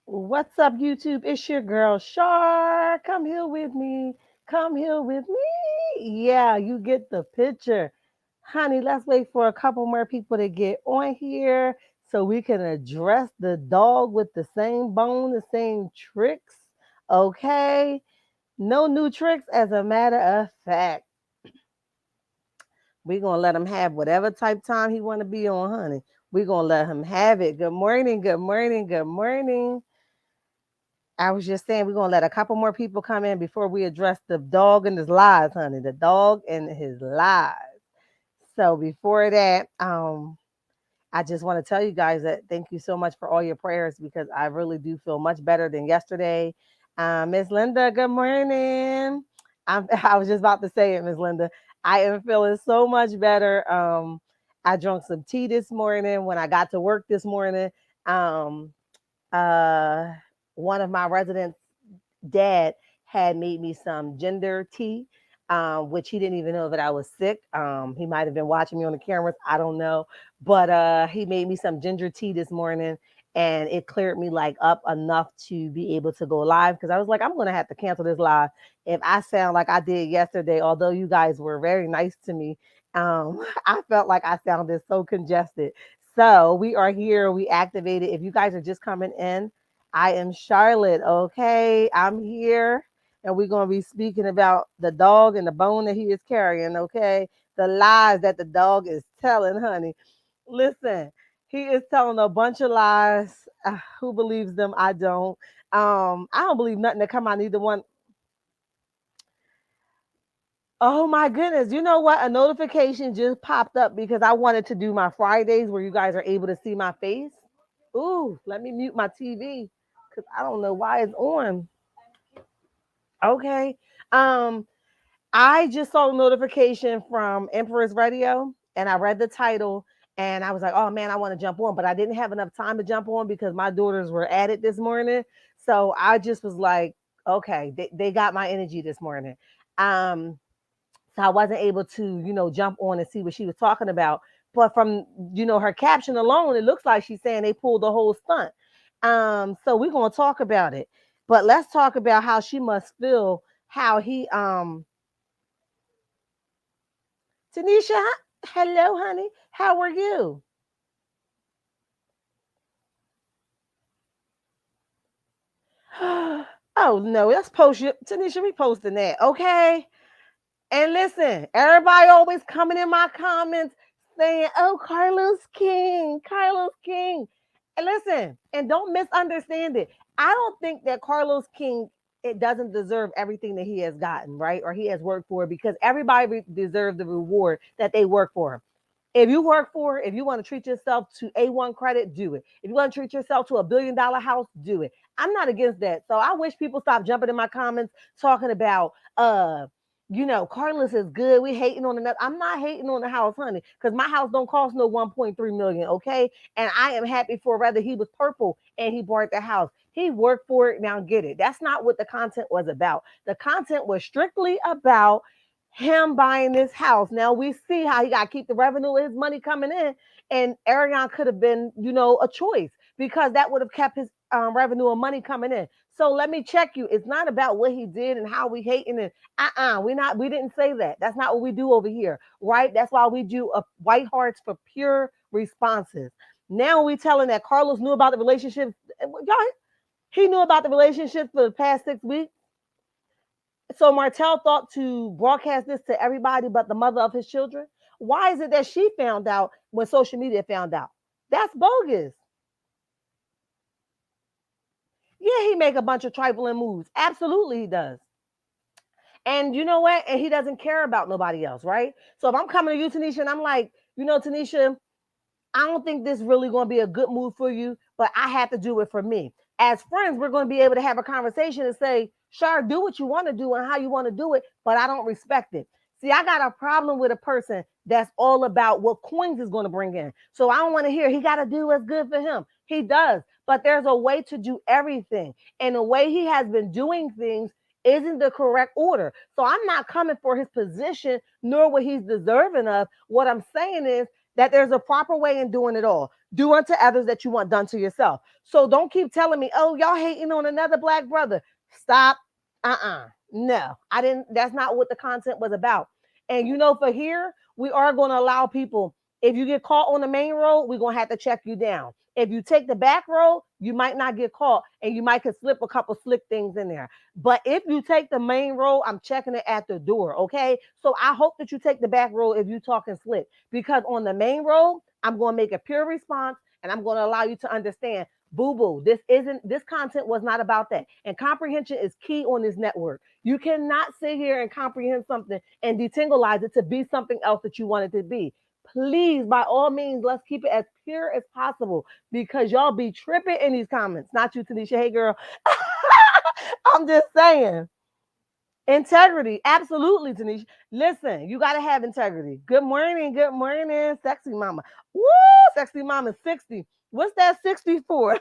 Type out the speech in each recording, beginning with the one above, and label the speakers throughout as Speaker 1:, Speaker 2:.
Speaker 1: What's up, YouTube? It's your girl, Shar. Come here with me. Come here with me. Yeah, you get the picture. Honey, let's wait for a couple more people to get on here so we can address the dog with the same bone, the same tricks. Okay? No new tricks, as a matter of fact. We're going to let him have whatever type time he want to be on, honey. We're going to let him have it. Good morning, good morning, good morning. I was just saying we're gonna let a couple more people come in before we address the dog and his lies, honey. The dog and his lies. So before that, I just want to tell you guys that thank you so much for all your prayers because I really do feel much better than yesterday. Miss Linda, good morning. I was just about to say it, Miss Linda. I am feeling so much better. I drank some tea this morning when I got to work this morning. Um, uh, One of my residents' dad had made me some ginger tea, which he didn't even know that I was sick. He might have been watching me on the cameras. I don't know. But he made me some ginger tea this morning and it cleared me like up enough to be able to go live because I was like, I'm going to have to cancel this live if I sound like I did yesterday. Although you guys were very nice to me, I felt like I sounded so congested. So we are here. We activated. If you guys are just coming in, I am Charlotte. Okay, I'm here, and we're gonna be speaking about the dog and the bone that he is carrying. Okay, the lies that the dog is telling, honey. Listen, he is telling a bunch of lies. Who believes them? I don't. I don't believe nothing that come out either one. Oh my goodness! You know what? A notification just popped up because I wanted to do my Fridays where you guys are able to see my face. Ooh, let me mute my TV because I don't know why it's on. Okay. Um, I just saw a notification from Empress Radio and I read the title and I was like, oh man, I want to jump on, but I didn't have enough time to jump on because my daughters were at it this morning. So I just was like, okay, they got my energy this morning. Um, so I wasn't able to, jump on and see what she was talking about. But from, her caption alone, it looks like she's saying they pulled the whole stunt. So we're gonna talk about it. But let's talk about how she must feel, how he Tanisha, hello, honey. How are you? Oh no, let's post you. Tanisha, we posting that, okay? And listen, everybody always coming in my comments saying, "Oh, Carlos King, Carlos King." And listen, and don't misunderstand it. I don't think that Carlos King it doesn't deserve everything that he has gotten, right? Or he has worked for because everybody deserves the reward that they work for. If you work for it, if you want to treat yourself to A1 credit, do it. If you want to treat yourself to $1 billion house, do it. I'm not against that. So I wish people stop jumping in my comments talking about Carlos is good. We hating on another. I'm not hating on the house, honey, because my house don't cost no 1.3 million, okay? And I am happy for rather he was purple and he bought the house. He worked for it. Now get it. That's not what the content was about. The content was strictly about him buying this house. Now we see how he got to keep the revenue of his money coming in, and Arion could have been, a choice because that would have kept his revenue of money coming in. So let me check you. It's not about what he did and how we hating it. We didn't say that. That's not what we do over here, right? That's why we do a white hearts for pure responses. Now we telling that Carlos knew about the relationship. Y'all, he knew about the relationship for the past 6 weeks. So Martel thought to broadcast this to everybody but the mother of his children. Why is it that she found out when social media found out? That's bogus. Yeah, he make a bunch of trifling moves. Absolutely, he does. And you know what? And he doesn't care about nobody else, right? So if I'm coming to you, Tanisha, and I'm like, Tanisha, I don't think this really going to be a good move for you, but I have to do it for me. As friends, we're going to be able to have a conversation and say, sure, do what you want to do and how you want to do it, but I don't respect it. See, I got a problem with a person that's all about what coins is going to bring in. So I don't want to hear he got to do what's good for him. He does, but there's a way to do everything. And the way he has been doing things isn't the correct order. So I'm not coming for his position nor what he's deserving of. What I'm saying is that there's a proper way in doing it all. Do unto others that you want done to yourself. So don't keep telling me, oh, y'all hating on another black brother. Stop. No, I didn't. That's not what the content was about. And for here, we are going to allow people, if you get caught on the main road, we're going to have to check you down. If you take the back road, you might not get caught and you might could slip a couple slick things in there. But if you take the main road, I'm checking it at the door. Okay. So I hope that you take the back road if you talking slick, because on the main road, I'm going to make a pure response and I'm going to allow you to understand, boo boo, this content was not about that. And comprehension is key on this network. You cannot sit here and comprehend something and detinglize it to be something else that you want it to be. Please, by all means, let's keep it as pure as possible, because y'all be tripping in these comments. Not you, Tanisha. Hey, girl. I'm just saying. Integrity. Absolutely, Tanisha. Listen, you got to have integrity. Good morning. Good morning, sexy mama. Woo, sexy mama 60. What's that 60 for?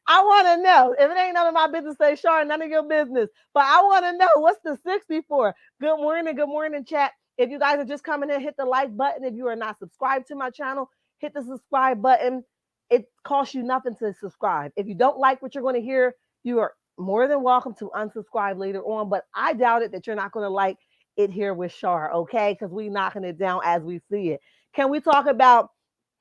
Speaker 1: I want to know. If it ain't none of my business, say, Shar, none of your business. But I want to know, what's the 60 for? Good morning, chat. If you guys are just coming in, hit the like button. If you are not subscribed to my channel, hit the subscribe button. It costs you nothing to subscribe. If you don't like what you're going to hear, you are more than welcome to unsubscribe later on. But I doubt it that you're not going to like it here with Shar, okay? Because we knocking it down as we see it. Can we talk about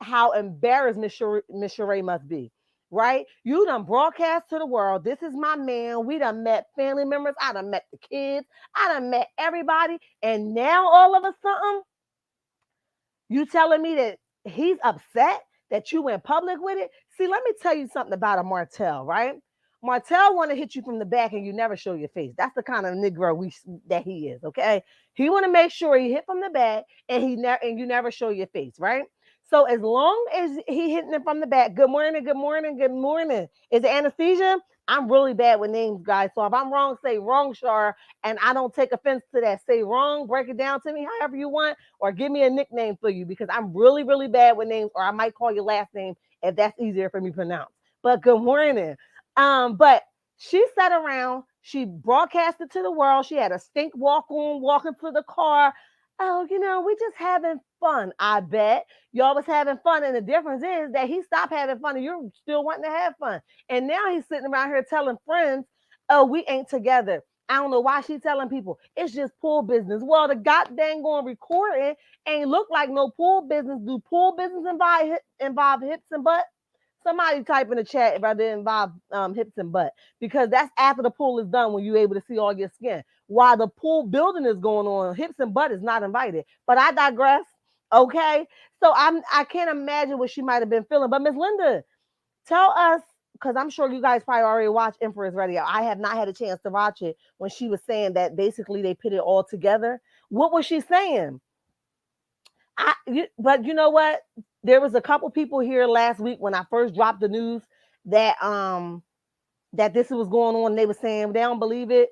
Speaker 1: how embarrassed Miss Sheree must be? Right? You done broadcast to the world. This is my man. We done met family members. I done met the kids. I done met everybody. And now all of a sudden, you telling me that he's upset that you went public with it? See, let me tell you something about a Martel, right? Martel want to hit you from the back and you never show your face. That's the kind of Negro that he is, okay? He want to make sure he hit from the back and you never show your face, right? So as long as he hitting it from the back, good morning, good morning, good morning. Is it anesthesia? I'm really bad with names, guys. So if I'm wrong, say wrong, Shar, and I don't take offense to that. Say wrong, break it down to me however you want, or give me a nickname for you, because I'm really, really bad with names, or I might call your last name if that's easier for me to pronounce. But good morning. But she sat around, she broadcasted to the world. She had a stink walk on, walking to the car. Oh, we just having fun. I bet y'all was having fun. And the difference is that he stopped having fun and you're still wanting to have fun. And now he's sitting around here telling friends, oh, we ain't together. I don't know why she's telling people it's just pool business. Well, the goddamn going recording ain't look like no pool business. Do pool business involve hips and butt? Somebody type in the chat if I didn't involve hips and butt, because that's after the pool is done when you're able to see all your skin. While the pool building is going on, hips and butt is not invited. But I digress. Okay, so I can't imagine what she might have been feeling. But Miss Linda, tell us, because I'm sure you guys probably already watched Empress Radio. I have not had a chance to watch it, when she was saying that basically they put it all together. What was she saying? But you know what? There was a couple people here last week when I first dropped the news that that this was going on. And they were saying they don't believe it.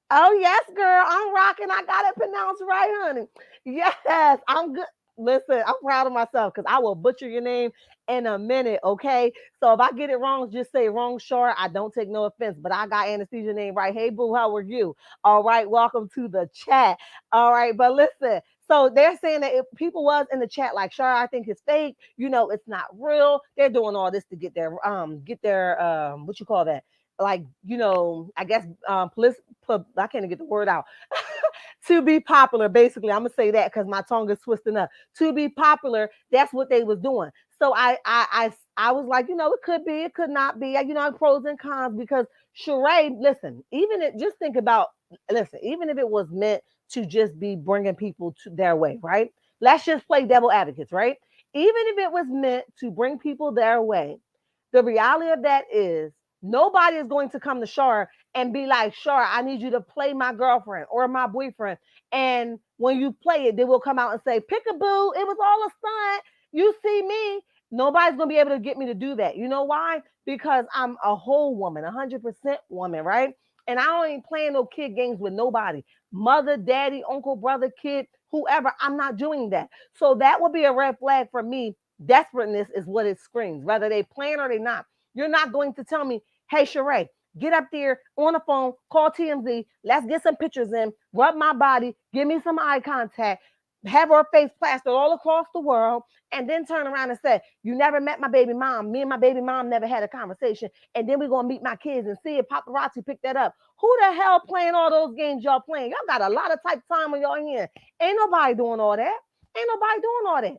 Speaker 1: Oh yes, girl, I'm rocking. I got it pronounced right, honey. Yes, I'm good. Listen, I'm proud of myself because I will butcher your name in a minute. Okay, so if I get it wrong, just say wrong, Short. I don't take no offense, but I got anesthesia name right. Hey, boo, how are you? All right, welcome to the chat. All right, but listen. So they're saying that if people was in the chat like, Shar, I think it's fake. It's not real. They're doing all this to get their what you call that? Like, I guess I can't get the word out. To be popular, basically. I'm gonna say that because my tongue is twisting up. To be popular, that's what they was doing. So I was like, it could be, it could not be. Pros and cons, because Sheree, listen, just think about, listen, even if it was meant to just be bringing people to their way, right? Let's just play devil advocates, right? Even if it was meant to bring people their way, the reality of that is nobody is going to come to Shar and be like, Shar, I need you to play my girlfriend or my boyfriend. And when you play it, they will come out and say, Pickaboo, it was all a stunt. You see me. Nobody's going to be able to get me to do that. You know why? Because I'm a whole woman, 100% woman, right? And I ain't playing no kid games with nobody. Mother, daddy, uncle, brother, kid, whoever. I'm not doing that. So that would be a red flag for me. Desperateness is what it screams, whether they plan or they not. You're not going to tell me, hey, Sheree, get up there on the phone, call TMZ, let's get some pictures in, rub my body, give me some eye contact. have her face plastered all across the world, and then turn around and say, "You never met my baby mom. Me and my baby mom never had a conversation. And then we're gonna meet my kids and see if paparazzi picked that up." Who the hell playing all those games y'all playing? Y'all got a lot of type time on y'all hand. Ain't nobody doing all that. Ain't nobody doing all that.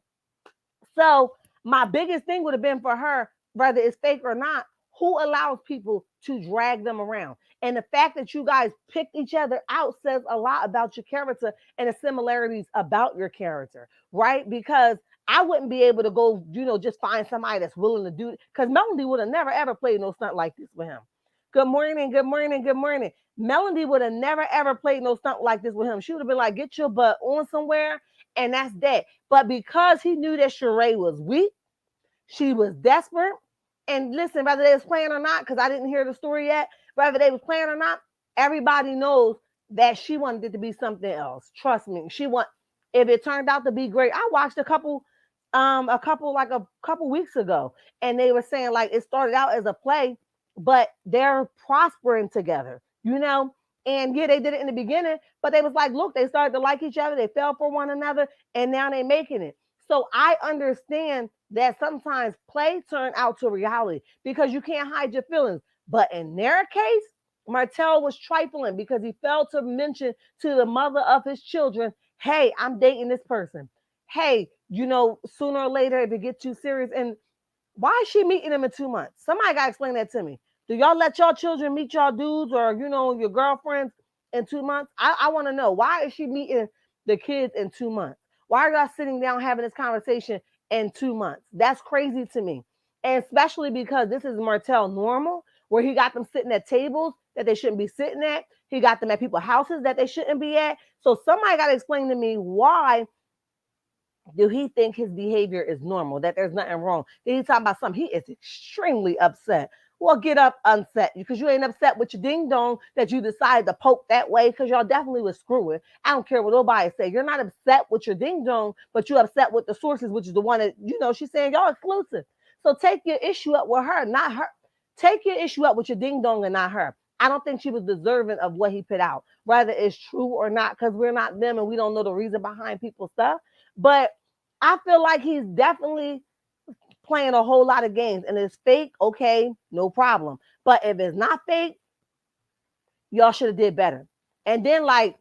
Speaker 1: So my biggest thing would have been for her, whether it's fake or not, who allows people to drag them around? And the fact that you guys picked each other out says a lot about your character and the similarities about your character, right? Because I wouldn't be able to go, just find somebody that's willing to do it. Because Melody would have never ever played no stunt like this with him. Good morning, good morning, good morning. Melody would have never ever played no stunt like this with him. She would have been like, "Get your butt on somewhere," and that's that. But because he knew that Sheree was weak, she was desperate. And listen, whether they was playing or not, because I didn't hear the story yet, whether they was playing or not, everybody knows that she wanted it to be something else. Trust me. If it turned out to be great. I watched a couple weeks ago, and they were saying like it started out as a play, but they're prospering together, And yeah, they did it in the beginning, but they was like, look, they started to like each other, they fell for one another, and now they making it. So I understand that sometimes play turn out to reality because you can't hide your feelings. But in their case, Martel was trifling because he failed to mention to the mother of his children, "Hey, I'm dating this person. Hey, sooner or later, if it gets too serious." And why is she meeting him in 2 months? Somebody got to explain that to me. Do y'all let y'all children meet y'all dudes or, your girlfriends in 2 months? I want to know. Why is she meeting the kids in 2 months? Why are y'all sitting down having this conversation in 2 months? That's crazy to me. And especially because this is Martel normal, where he got them sitting at tables that they shouldn't be sitting at. He got them at people's houses that they shouldn't be at. So somebody got to explain to me, why do he think his behavior is normal, that there's nothing wrong? Then he's talking about something. He is extremely upset. Well, get up upset because you ain't upset with your ding dong that you decided to poke that way because y'all definitely was screwing. I don't care what nobody say. You're not upset with your ding dong, but you're upset with the sources, which is the one that, she's saying y'all exclusive. So take your issue up with her, not her. Take your issue up with your ding dong and not her. I don't think she was deserving of what he put out, whether it's true or not, because we're not them and we don't know the reason behind people's stuff. But I feel like he's definitely playing a whole lot of games, and it's fake. Okay, no problem. But if it's not fake, y'all should have did better. And then like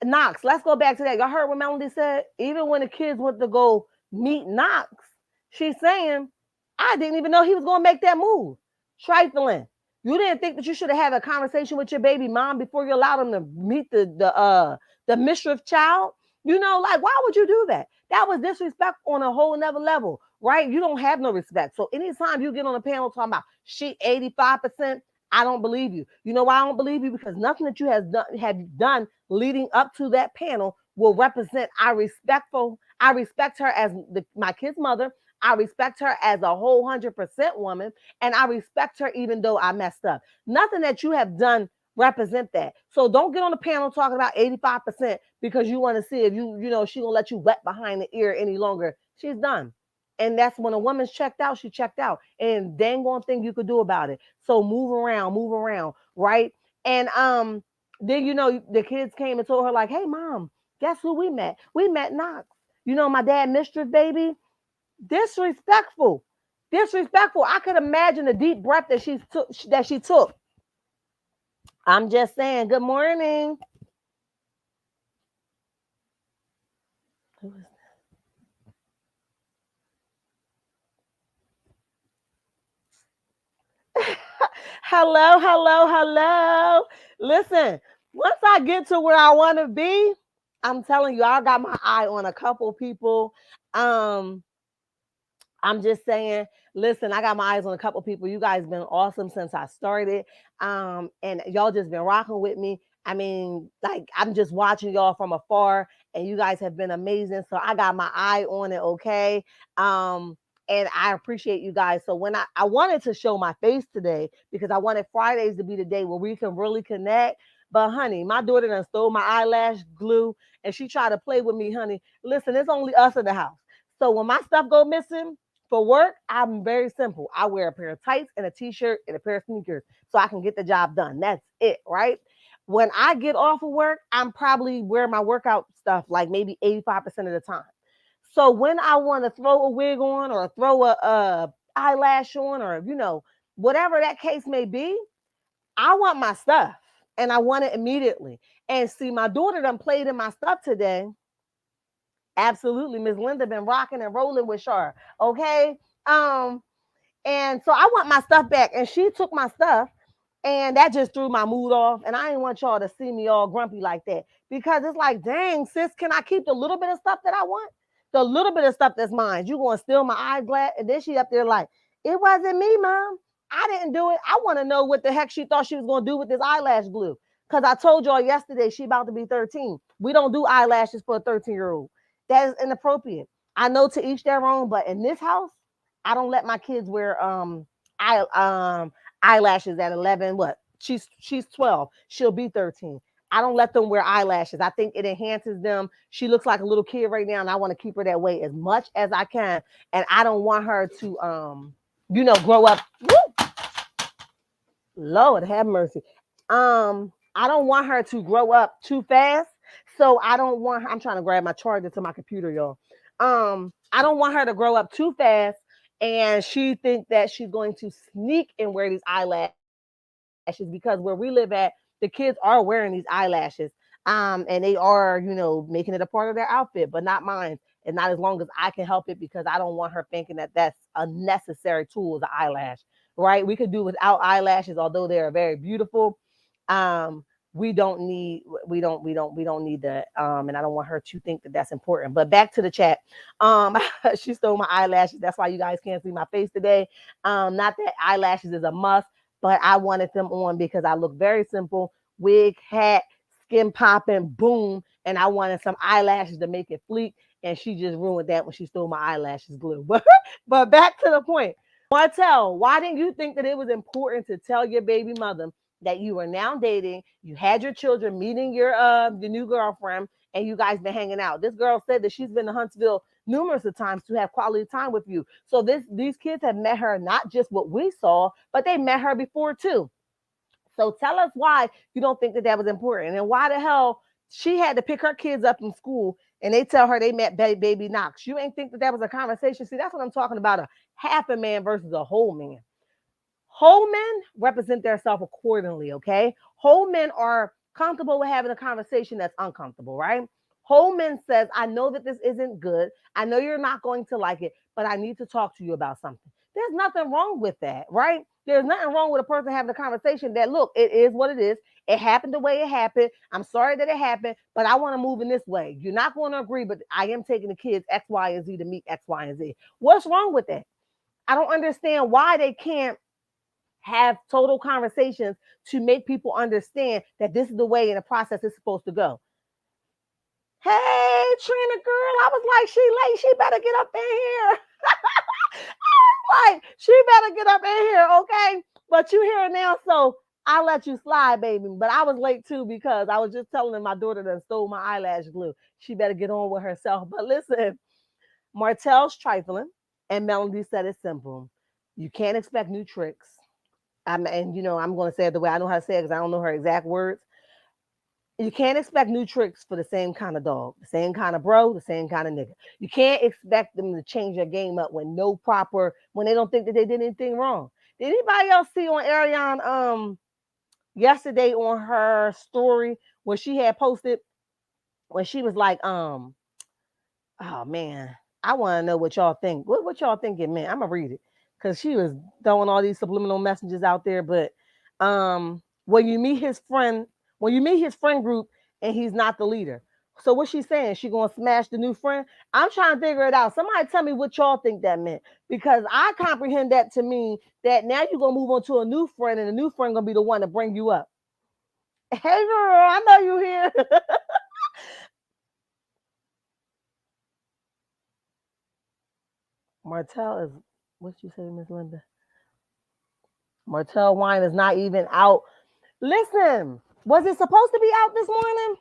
Speaker 1: Knox, let's go back to that. Y'all heard what Melody said? Even when the kids went to go meet Knox, she's saying, "I didn't even know he was going to make that move." Trifling. You didn't think that you should have had a conversation with your baby mom before you allowed him to meet the mischief child? Like, why would you do that? That was disrespect on a whole nother level, right? You don't have no respect. So anytime you get on a panel talking about she 85%, I don't believe you. You know why I don't believe you? Because nothing that you have done leading up to that panel will represent. I respect her as my kid's mother. I respect her as a whole 100% woman, and I respect her even though I messed up. Nothing that you have done represent that. So don't get on the panel talking about 85% because you want to see if she gonna let you wet behind the ear any longer. She's done. And that's when a woman's checked out, she checked out. And dang one thing you could do about it. So move around, right? And then the kids came and told her, like, "Hey mom, guess who we met? We met Knox. My dad mistress baby." Disrespectful. Disrespectful. I could imagine the deep breath that she took. I'm just saying, good morning. Hello, hello, hello. Listen, once I get to where I want to be, I'm telling you, I got my eye on a couple people. Um, I'm just saying, listen, I got my eyes on a couple people. You guys been awesome since I started. And y'all just been rocking with me. I mean, like I'm just watching y'all from afar and you guys have been amazing. So I got my eye on it, okay? And I appreciate you guys. So when I wanted to show my face today because I wanted Fridays to be the day where we can really connect. But honey, my daughter done stole my eyelash glue and she tried to play with me, honey. Listen, it's only us in the house. So when my stuff go missing, for work, I'm very simple. I wear a pair of tights and a t-shirt and a pair of sneakers so I can get the job done. That's it, right? When I get off of work, I'm probably wearing my workout stuff like maybe 85% of the time. So when I want to throw a wig on or throw a eyelash on or whatever that case may be, I want my stuff and I want it immediately. And see, my daughter done played in my stuff today. Absolutely, Miss Linda been rocking and rolling with Char. Okay. Um, and so I want my stuff back. And she took my stuff and that just threw my mood off. And I didn't want y'all to see me all grumpy like that. Because it's like, dang, sis, can I keep the little bit of stuff that I want? The little bit of stuff that's mine. You gonna steal my eyeglass? And then she up there like, it wasn't me, mom. I didn't do it. I want to know what the heck she thought she was gonna do with this eyelash glue. Because I told y'all yesterday she about to be 13. We don't do eyelashes for a 13-year-old. That is inappropriate. I know to each their own, but in this house, I don't let my kids wear eye eyelashes at 11. What? She's 12. She'll be 13. I don't let them wear eyelashes. I think it enhances them. She looks like a little kid right now, and I want to keep her that way as much as I can. And I don't want her to grow up. Woo, Lord have mercy. I don't want her to grow up too fast. So I don't want her, I'm trying to grab my charger to my computer, y'all. I don't want her to grow up too fast and she think that she's going to sneak and wear these eyelashes because where we live at, the kids are wearing these eyelashes. And they are, making it a part of their outfit, but not mine. And not as long as I can help it because I don't want her thinking that that's a necessary tool, the eyelash, right? We could do without eyelashes, although they are very beautiful. We don't need that. And I don't want her to think that that's important. But back to the chat. Um, she stole my eyelashes. That's why you guys can't see my face today. Not that eyelashes is a must, but I wanted them on because I look very simple. Wig, hat, skin popping, boom. And I wanted some eyelashes to make it fleek. And she just ruined that when she stole my eyelashes glue. But back to the point. Martel, why didn't you think that it was important to tell your baby mother that you are now dating, you had your children, meeting your new girlfriend, and you guys been hanging out? This girl said that she's been to Huntsville numerous of times to have quality time with you. So these kids have met her not just what we saw, but they met her before too. So tell us why you don't think that that was important, and why the hell she had to pick her kids up from school and they tell her they met baby Knox. You ain't think that that was a conversation? See, that's what I'm talking about, a half a man versus a whole man. Whole men represent themselves accordingly, okay? Whole men are comfortable with having a conversation that's uncomfortable, right? Whole men says, I know that this isn't good. I know you're not going to like it, but I need to talk to you about something. There's nothing wrong with that, right? There's nothing wrong with a person having a conversation that, look, it is what it is. It happened the way it happened. I'm sorry that it happened, but I want to move in this way. You're not going to agree, but I am taking the kids X, Y, and Z to meet X, Y, and Z. What's wrong with that? I don't understand why they can't have total conversations to make people understand that this is the way in the process is supposed to go. Hey, Trina girl, I was like, she late. She better get up in here. Like, she better get up in here, okay? But you here now, so I'll let you slide, baby. But I was late too because I was just telling my daughter that stole my eyelash glue. She better get on with herself. But listen, Martel's trifling, and Melody said it's simple. You can't expect new tricks. I'm going to say it the way I know how to say it because I don't know her exact words. You can't expect new tricks for the same kind of dog, the same kind of bro, the same kind of nigga. You can't expect them to change their game up when they don't think that they did anything wrong. Did anybody else see on Ariane yesterday on her story where she had posted when she was like oh man, I want to know what y'all think. What y'all think it meant? I'm gonna read it because she was throwing all these subliminal messages out there. But when you meet his friend, when you meet his friend group, and he's not the leader. So what's she saying? She gonna smash the new friend? I'm trying to figure it out. Somebody tell me what y'all think that meant because I comprehend that to mean that now you're gonna move on to a new friend, and the new friend gonna be the one to bring you up. Hey girl, I know you here. Martell is what you say, Miss Linda? Martell wine is not even out. Listen, was it supposed to be out this morning?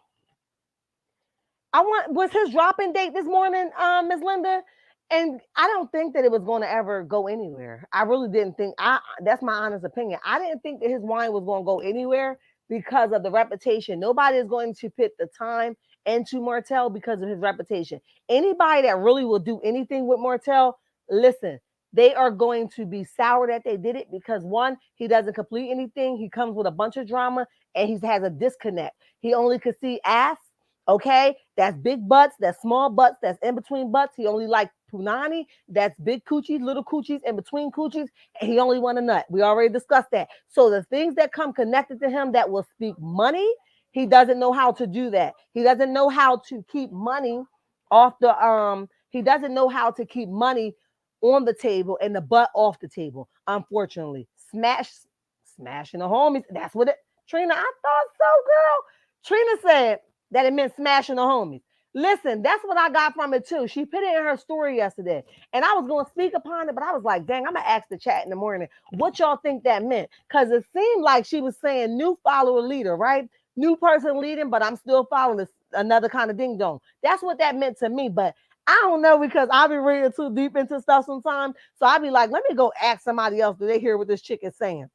Speaker 1: Was his dropping date this morning, Miss Linda? And I don't think that it was going to ever go anywhere. I really didn't think. I That's my honest opinion. I didn't think that his wine was going to go anywhere because of the reputation. Nobody is going to put the time into Martel because of his reputation. Anybody that really will do anything with Martel, listen, they are going to be sour that they did it because one, he doesn't complete anything. He comes with a bunch of drama and he has a disconnect. He only could see ass. Okay, that's big butts, that's small butts, that's in between butts. He only like punani, that's big coochies, little coochies, in between coochies, and he only want a nut. We already discussed that. So the things that come connected to him that will speak money, he doesn't know how to do that. He doesn't know how to keep money off the he doesn't know how to keep money on the table and the butt off the table. Unfortunately, smashing the homies. That's what it. Trina, I thought so, girl. Trina said that it meant smashing the homies. Listen, that's what I got from it too. She put it in her story yesterday, and I was going to speak upon it, but I was like, dang, I'm gonna ask the chat in the morning what y'all think that meant, because it seemed like she was saying new follower leader, right? New person leading, but I'm still following this another kind of ding dong. That's what that meant to me, but I don't know because I be reading too deep into stuff sometimes. So I be like, let me go ask somebody else. Do they hear what this chick is saying?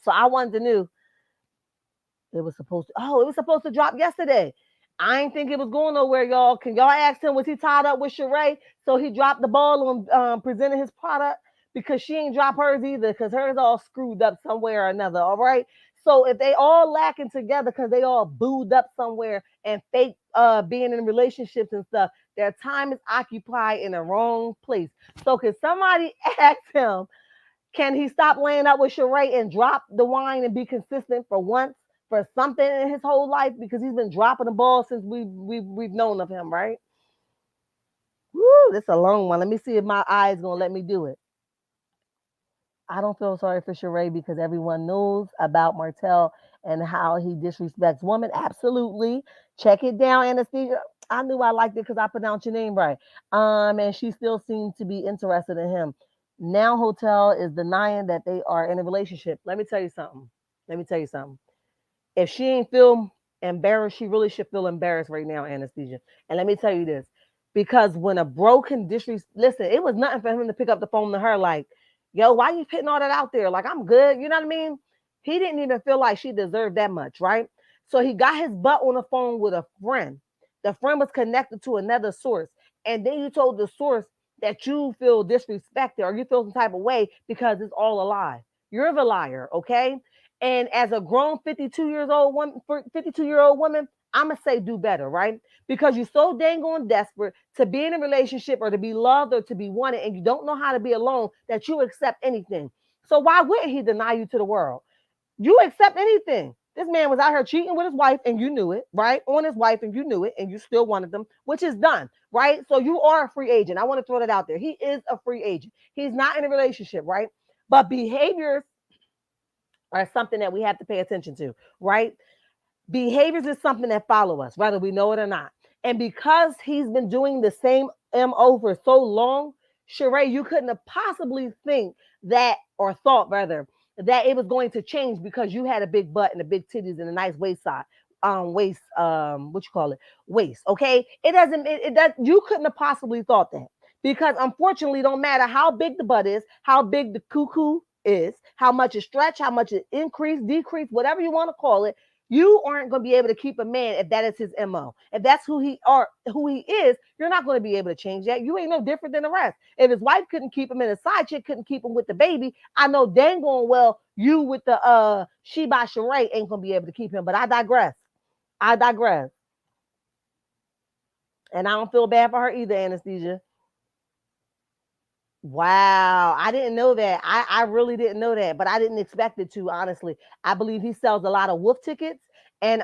Speaker 1: So I wanted to know. It was supposed to drop yesterday. I ain't think it was going nowhere, y'all. Can y'all ask him, was he tied up with Sheree? So he dropped the ball on presenting his product because she ain't drop hers either because hers all screwed up somewhere or another. All right. So if they all lacking together because they all booed up somewhere and fake being in relationships and stuff, their time is occupied in the wrong place. So can somebody ask him, can he stop laying up with Sheree and drop the wine and be consistent for once, for something in his whole life? Because he's been dropping the ball since we've known of him, right? Woo, this is a long one. Let me see if my eyes gonna let me do it. I don't feel sorry for Sheree because everyone knows about Martel and how he disrespects women. Absolutely. Check it down, Anesthesia. I knew I liked it because I pronounced your name right. And she still seemed to be interested in him. Now Hotel is denying that they are in a relationship. Let me tell you something. Let me tell you something. If she ain't feel embarrassed, she really should feel embarrassed right now, Anesthesia. And let me tell you this. Because when a broken disrespect, listen, it was nothing for him to pick up the phone to her like, yo, why you putting all that out there? Like, I'm good. You know what I mean? He didn't even feel like she deserved that much, right? So he got his butt on the phone with a friend. The friend was connected to another source. And then you told the source that you feel disrespected or you feel some type of way because it's all a lie. You're the liar, okay? And as a grown 52-year-old woman, I'm gonna say do better, right? Because you're so dang on desperate to be in a relationship or to be loved or to be wanted, and you don't know how to be alone that you accept anything. So why wouldn't he deny you to the world? You accept anything. This man was out here cheating with his wife and you knew it, right? On his wife and you knew it and you still wanted them, which is done, right? So you are a free agent. I want to throw that out there. He is a free agent. He's not in a relationship, right? But behaviors are something that we have to pay attention to, right? Behaviors is something that follow us, whether we know it or not. And because he's been doing the same MO for so long, Sheree, you couldn't have possibly think that, or thought rather, that it was going to change because you had a big butt and a big titties and a nice waist size. What you call it? Waist. Okay. It does, you couldn't have possibly thought that. Because unfortunately, it don't matter how big the butt is, how big the cuckoo is, how much it stretch, how much it increase, decrease, whatever you want to call it, you aren't going to be able to keep a man if that is his MO. If that's who he is, you're not going to be able to change that. You ain't no different than the rest. If his wife couldn't keep him and his side chick couldn't keep him with the baby, I know dang going well you with the she by Sheree ain't going to be able to keep him. But I digress. I digress. And I don't feel bad for her either, Anesthesia. Wow, I didn't know that. I really didn't know that, but I didn't expect it to, honestly. I believe he sells a lot of wolf tickets and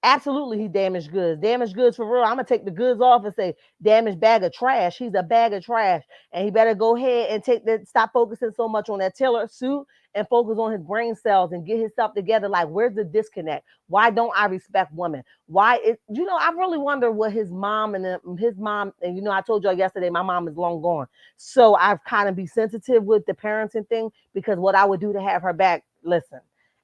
Speaker 1: absolutely, he damaged goods. Damaged goods for real. I'm gonna take the goods off and say damaged bag of trash. He's a bag of trash, and he better go ahead and stop focusing so much on that tailored suit and focus on his brain cells and get himself together. Like, where's the disconnect? Why don't I respect women? Why it? I really wonder what his mom and I told y'all yesterday my mom is long gone, so I've kind of be sensitive with the parenting thing because what I would do to have her back. Listen.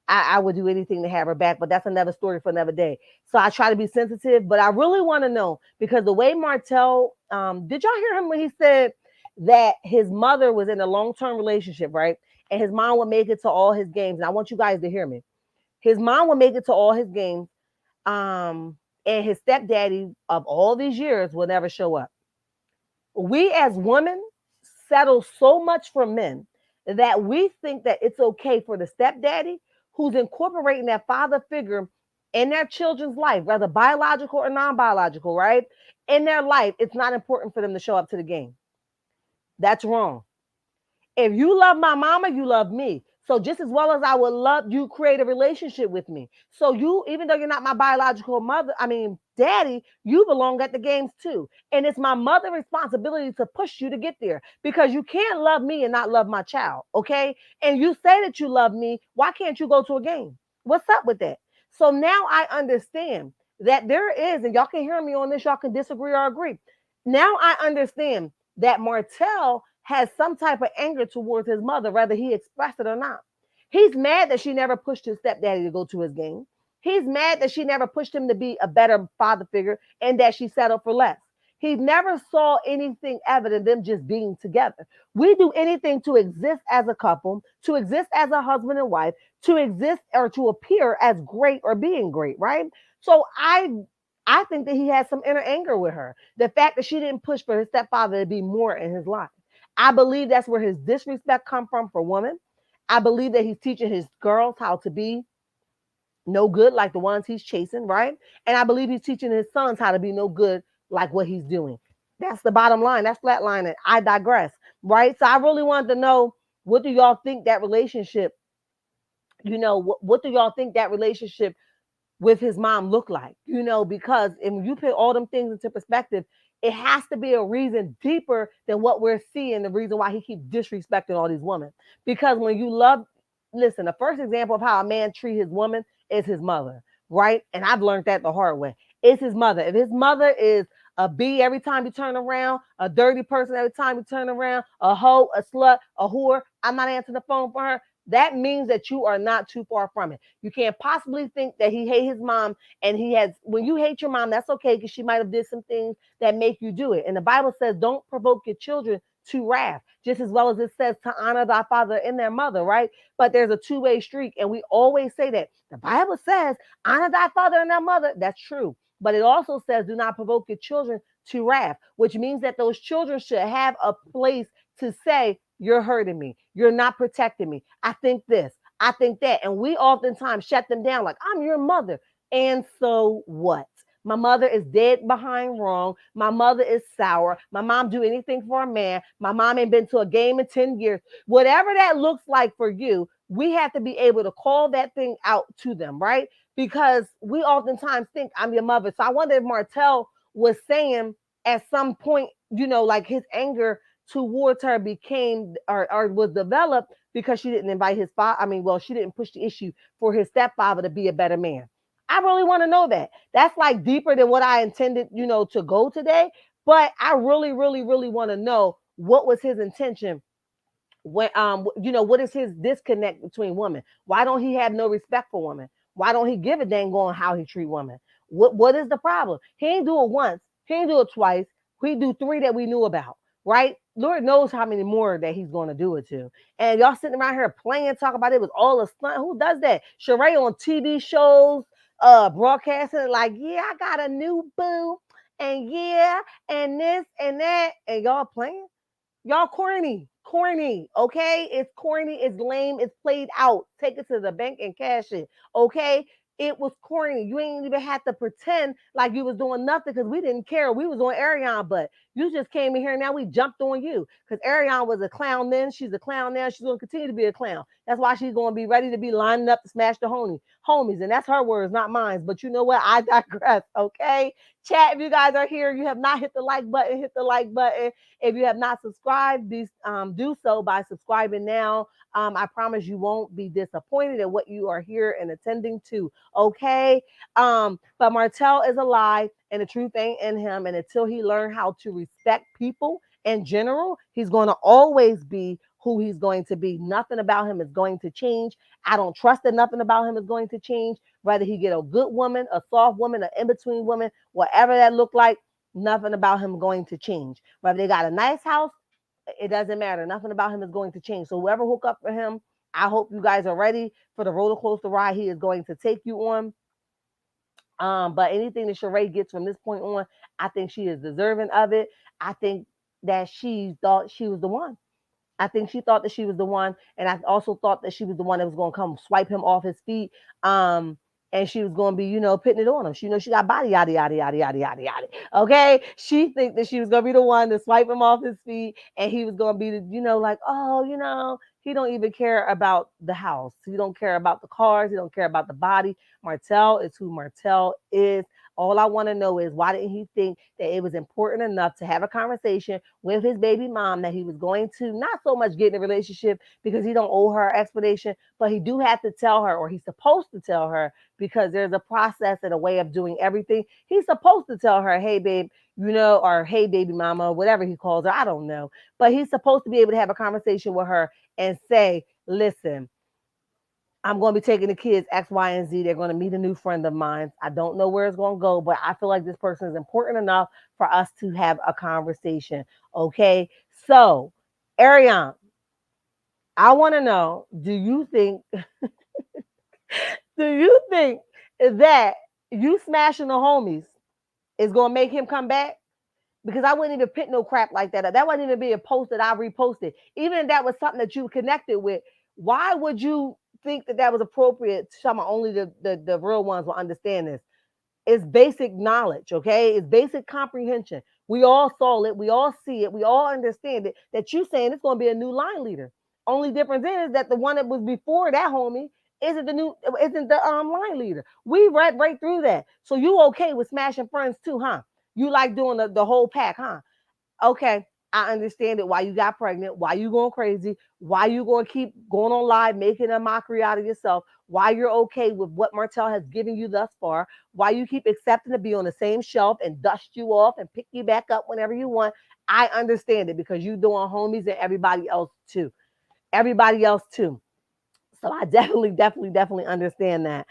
Speaker 1: I would do anything to have her back, but that's another story for another day. So I try to be sensitive, but I really want to know because the way Martel, did y'all hear him when he said that his mother was in a long-term relationship, right? And his mom would make it to all his games. And I want you guys to hear me. His mom will make it to all his games, and his stepdaddy of all these years will never show up. We as women settle so much for men that we think that it's okay for the stepdaddy who's incorporating that father figure in their children's life, whether biological or non-biological, right? In their life, it's not important for them to show up to the game. That's wrong. If you love my mama, you love me. So just as well as I would love you, create a relationship with me. So you, even though you're not my biological mother, I mean, daddy, you belong at the games too. And it's my mother's responsibility to push you to get there because you can't love me and not love my child. Okay. And you say that you love me. Why can't you go to a game? What's up with that? So now I understand that there is, and y'all can hear me on this, y'all can disagree or agree. Now I understand that Martel has some type of anger towards his mother, whether he expressed it or not. He's mad that she never pushed his stepdaddy to go to his game. He's mad that she never pushed him to be a better father figure and that she settled for less. He never saw anything evident them just being together. We do anything to exist as a couple, to exist as a husband and wife, to exist or to appear as great or being great, right? So I think that he has some inner anger with her. The fact that she didn't push for his stepfather to be more in his life. I believe that's where his disrespect come from for women. I believe that he's teaching his girls how to be no good like the ones he's chasing, right? And I believe he's teaching his sons how to be no good like what he's doing. That's the bottom line. That's flatlining. I digress, right? So I really wanted to know, what do y'all think that relationship, what do y'all think that relationship with his mom look like? Because if you put all them things into perspective, it has to be a reason deeper than what we're seeing, the reason why he keeps disrespecting all these women. Because when you love, listen, the first example of how a man treats his woman is his mother, right? And I've learned that the hard way. It's his mother. If his mother is a bee every time you turn around, a dirty person every time you turn around, a hoe, a slut, a whore, I'm not answering the phone for her. That means that you are not too far from it. You can't possibly think that he hate his mom, and he has. When you hate your mom, that's okay because she might have did some things that make you do it. And the Bible says, "Don't provoke your children to wrath," just as well as it says to honor thy father and their mother, right? But there's a two-way street, and we always say that. The Bible says, "Honor thy father and thy mother." That's true. But it also says, "Do not provoke your children to wrath," which means that those children should have a place to say, "You're hurting me. You're not protecting me. I think this. I think that." And we oftentimes shut them down like, "I'm your mother." And so what? My mother is dead behind wrong. My mother is sour. My mom do anything for a man. My mom ain't been to a game in 10 years. Whatever that looks like for you, we have to be able to call that thing out to them, right? Because we oftentimes think, "I'm your mother." So I wonder if Martel was saying at some point, like his anger towards her became or was developed because she didn't invite his father. I mean, well, she didn't push the issue for his stepfather to be a better man. I really want to know that. That's like deeper than what I intended, to go today. But I really, really, really want to know what was his intention when what is his disconnect between women? Why don't he have no respect for women? Why don't he give a dang on how he treat women? What is the problem? He ain't do it once, he ain't do it twice, he do three that we knew about, right? Lord knows how many more that he's going to do it to. And y'all sitting around here playing, talk about it was all a stunt. Who does that? Sheree on TV shows, broadcasting like, "Yeah, I got a new boo, and yeah, and this and that," and y'all playing. Y'all corny, corny, okay? It's corny, it's lame, it's played out. Take it to the bank and cash it, okay? It was corny. You ain't even had to pretend like you was doing nothing because we didn't care. We was on Ariana, but you just came in here and now we jumped on you because Ariana was a clown then. She's a clown now. She's going to continue to be a clown. That's why she's going to be ready to be lining up to smash the homies. And that's her words, not mine. But you know what? I digress, okay? Chat, if you guys are here, you have not hit the like button, hit the like button. If you have not subscribed, do so by subscribing now. I promise you won't be disappointed in what you are here and attending to. Okay. But Martel is alive and the truth ain't in him. And until he learn how to respect people in general, he's going to always be who he's going to be. Nothing about him is going to change. I don't trust that nothing about him is going to change. Whether he get a good woman, a soft woman, an in-between woman, whatever that look like, nothing about him going to change. Whether they got a nice house, it doesn't matter. Nothing about him is going to change. So whoever hook up for him, I hope you guys are ready for the roller coaster ride he is going to take you on. But anything that Sheree gets from this point on, I think she is deserving of it. I think that she thought she was the one. I think she thought that she was the one, and I also thought that she was the one that was going to come swipe him off his feet. Um, and she was going to be, putting it on him. She, she got body yada yada yada yada yada yada. Okay, she think that she was going to be the one to swipe him off his feet, and he was going to be the, like, oh, he don't even care about the house. He don't care about the cars. He don't care about the body. Martel is who Martel is. All I want to know is why didn't he think that it was important enough to have a conversation with his baby mom that he was going to not so much get in a relationship because he don't owe her explanation, but he do have to tell her, or he's supposed to tell her, because there's a process and a way of doing everything. He's supposed to tell her, hey babe, or hey baby mama, whatever he calls her, I don't know. But he's supposed to be able to have a conversation with her and say, listen, I'm going to be taking the kids X, Y, and Z. They're going to meet a new friend of mine. I don't know where it's going to go, but I feel like this person is important enough for us to have a conversation. Okay. So, Ariane, I want to know, do you think that you smashing the homies is going to make him come back? Because I wouldn't even put no crap like that. That wouldn't even be a post that I reposted. Even if that was something that you connected with, why would you think that that was appropriate? Some only the real ones will understand this. It's basic knowledge, okay? It's basic comprehension. We all saw it, we all see it, we all understand it. That you saying it's going to be a new line leader. Only difference is that the one that was before that homie isn't the line leader. We read right through that. So you okay with smashing friends too, huh? You like doing the whole pack, huh? Okay, I understand it. Why you got pregnant? Why you going crazy? Why you going to keep going on live, making a mockery out of yourself? Why you're okay with what Martel has given you thus far? Why you keep accepting to be on the same shelf and dust you off and pick you back up whenever you want? I understand it because you doing homies and everybody else too. Everybody else too. So I definitely understand that.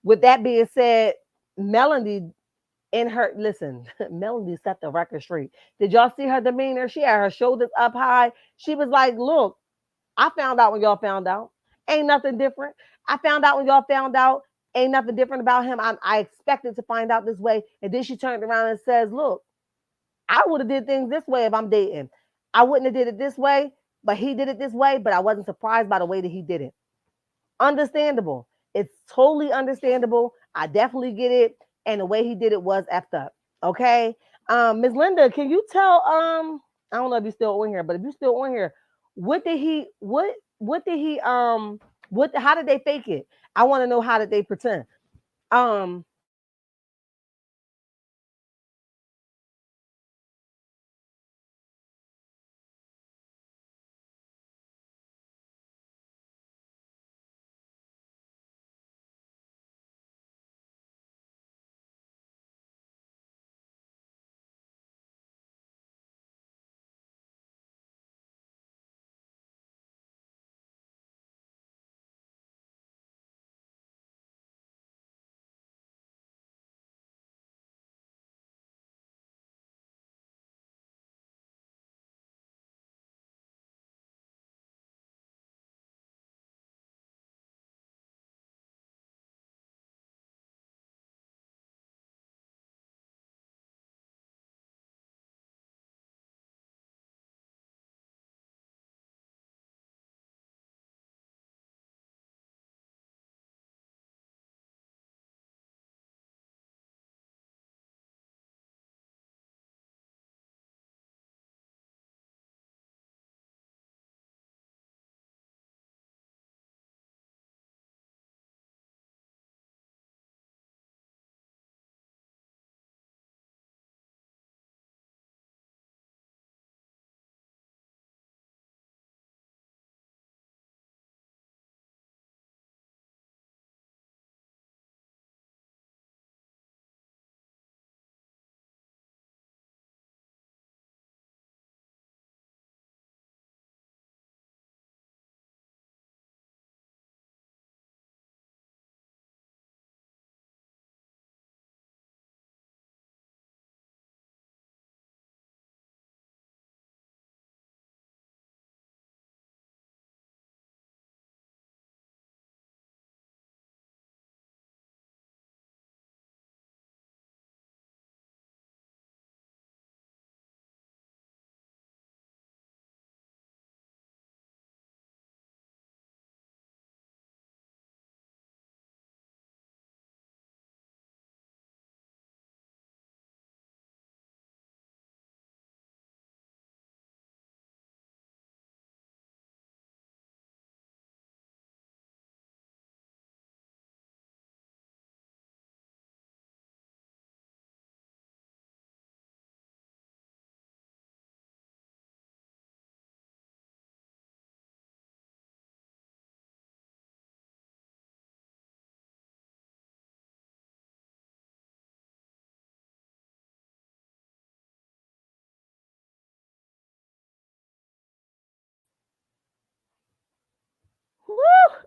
Speaker 1: With that being said, Melanie in her listen, Melanie set the record straight. Did y'all see her demeanor? She had her shoulders up high. She was like, look, I found out when y'all found out. Ain't nothing different. I found out when y'all found out. Ain't nothing different about him. I expected to find out this way. And then she turned around and says, look, I would have did things this way if I'm dating. I wouldn't have did it this way, but he did it this way, but I wasn't surprised by the way that he did it. Understandable. It's totally understandable. I definitely get it. And the way he did it was effed up. Okay. Ms. Linda, can you tell I don't know if you're still on here, but if you're still on here, what how did they fake it? I want to know how did they pretend? Um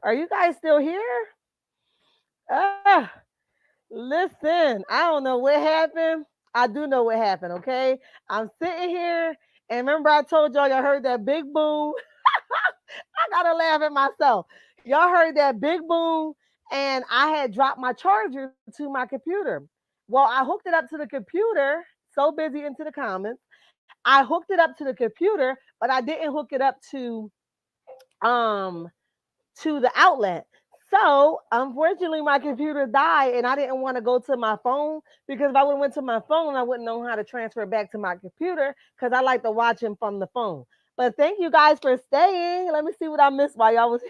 Speaker 1: Are you guys still here? Ah, listen, I don't know what happened. I do know what happened, okay? I'm sitting here, and remember I told y'all heard that big boom. I gotta laugh at myself. Y'all heard that big boom, and I had dropped my charger to my computer. Well, I hooked it up to the computer, so busy into the comments. I hooked it up to the computer, but I didn't hook it up um to the outlet. So unfortunately, my computer died, and I didn't want to go to my phone because if I would have went to my phone, I wouldn't know how to transfer it back to my computer because I like to watch him from the phone. But thank you guys for staying. Let me see what I missed while y'all was. I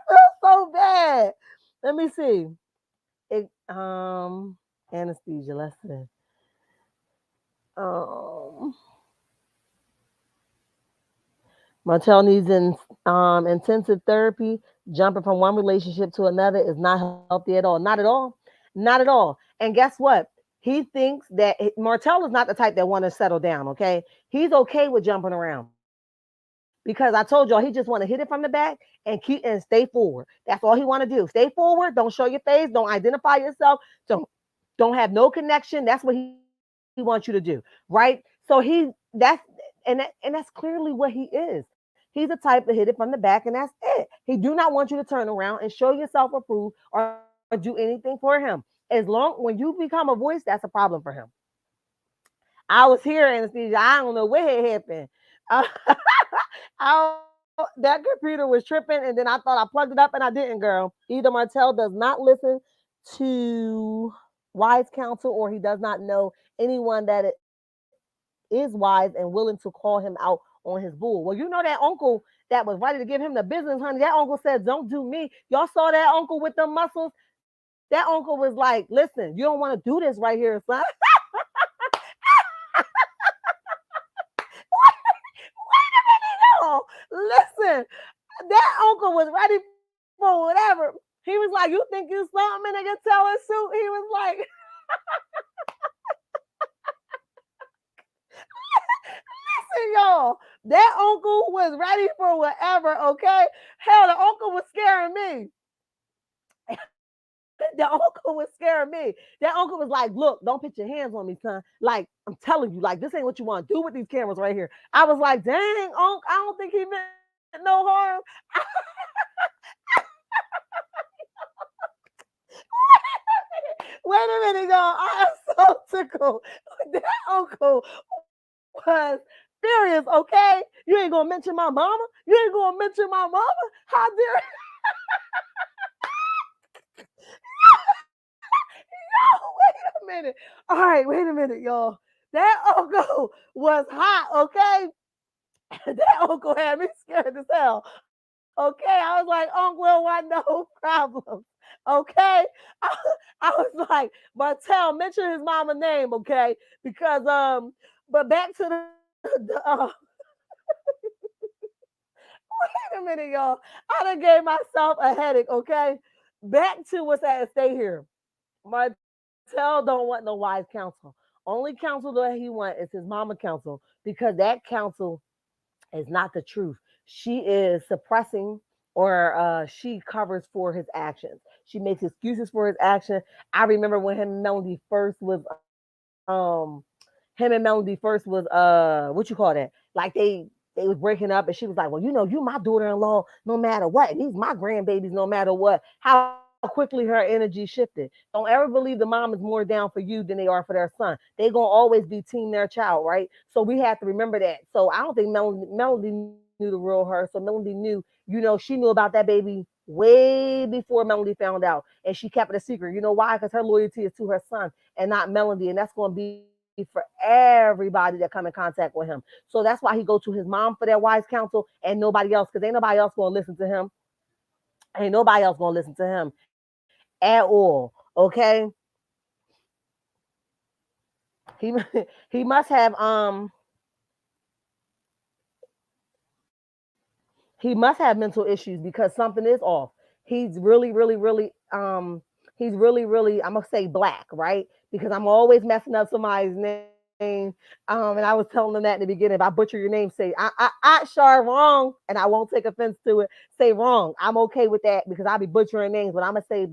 Speaker 1: feel so bad. Let me see. It, anesthesia. Let's see. Um, Martel needs intensive therapy. Jumping from one relationship to another is not healthy at all. Not at all. Not at all. And guess what? He thinks that Martel is not the type that want to settle down. Okay, he's okay with jumping around because I told y'all he just want to hit it from the back and stay forward. That's all he want to do. Stay forward. Don't show your face. Don't identify yourself. Don't have no connection. That's what he wants you to do, right? So that's that's clearly what he is. He's the type to hit it from the back, and that's it. He do not want you to turn around and show yourself approved or do anything for him. As long when you become a voice, that's a problem for him. I was here anesthesia. I don't know what had happened. Uh, that computer was tripping, and then I thought I plugged it up, and I didn't, girl. Either Martel does not listen to wise counsel, or he does not know anyone that is wise and willing to call him out on his bull. Well, you know that uncle that was ready to give him the business, honey. That uncle said, "Don't do me." Y'all saw that uncle with the muscles. That uncle was like, "Listen, you don't want to do this right here, son." Wait a minute, y'all. Listen, that uncle was ready for whatever. He was like, "You think you something?" And they can tell his suit. He was like, "Listen, y'all, that uncle was ready for whatever." Okay, hell, the uncle was scaring me. The uncle was scaring me. That uncle was like, "Look, don't put your hands on me, son. Like, I'm telling you, like, this ain't what you want to do with these cameras right here." I was like, "Dang, uncle, I don't think he meant no harm." Wait a minute, y'all. I am so tickled. That uncle was furious, okay? You ain't gonna mention my mama? You ain't gonna mention my mama? How dare y'all? Wait a minute. All right, wait a minute, y'all. That uncle was hot, okay? That uncle had me scared as hell. Okay, I was like, Uncle will want no problem. Okay, I, I was like, Martel, mention his mama name, okay? Because but back to the wait a minute, y'all. I done gave myself a headache, okay? Back to what's at stay here. Martel don't want no wise counsel. Only counsel that he want is his mama counsel because that counsel is not the truth. She is suppressing or she covers for his actions. She makes excuses for his action. I remember when him and Melody first was what you call that? Like they was breaking up and she was like, "Well, you my daughter-in-law no matter what. And these my grandbabies no matter what." How quickly her energy shifted. Don't ever believe the mom is more down for you than they are for their son. They gonna always be team their child, right? So we have to remember that. So I don't think Melody knew the real her. So Melody knew, she knew about that baby way before Melody found out. And she kept it a secret. You know why? Because her loyalty is to her son and not Melody. And that's going to be for everybody that come in contact with him. So that's why he go to his mom for that wise counsel and nobody else. Because ain't nobody else going to listen to him. Ain't nobody else going to listen to him at all. Okay. He he must have mental issues because something is off. He's really, I'm gonna say black, right? Because I'm always messing up somebody's name. And I was telling them that in the beginning. If I butcher your name, say Shar wrong, and I won't take offense to it. Say wrong. I'm okay with that because I'll be butchering names, but I'm gonna say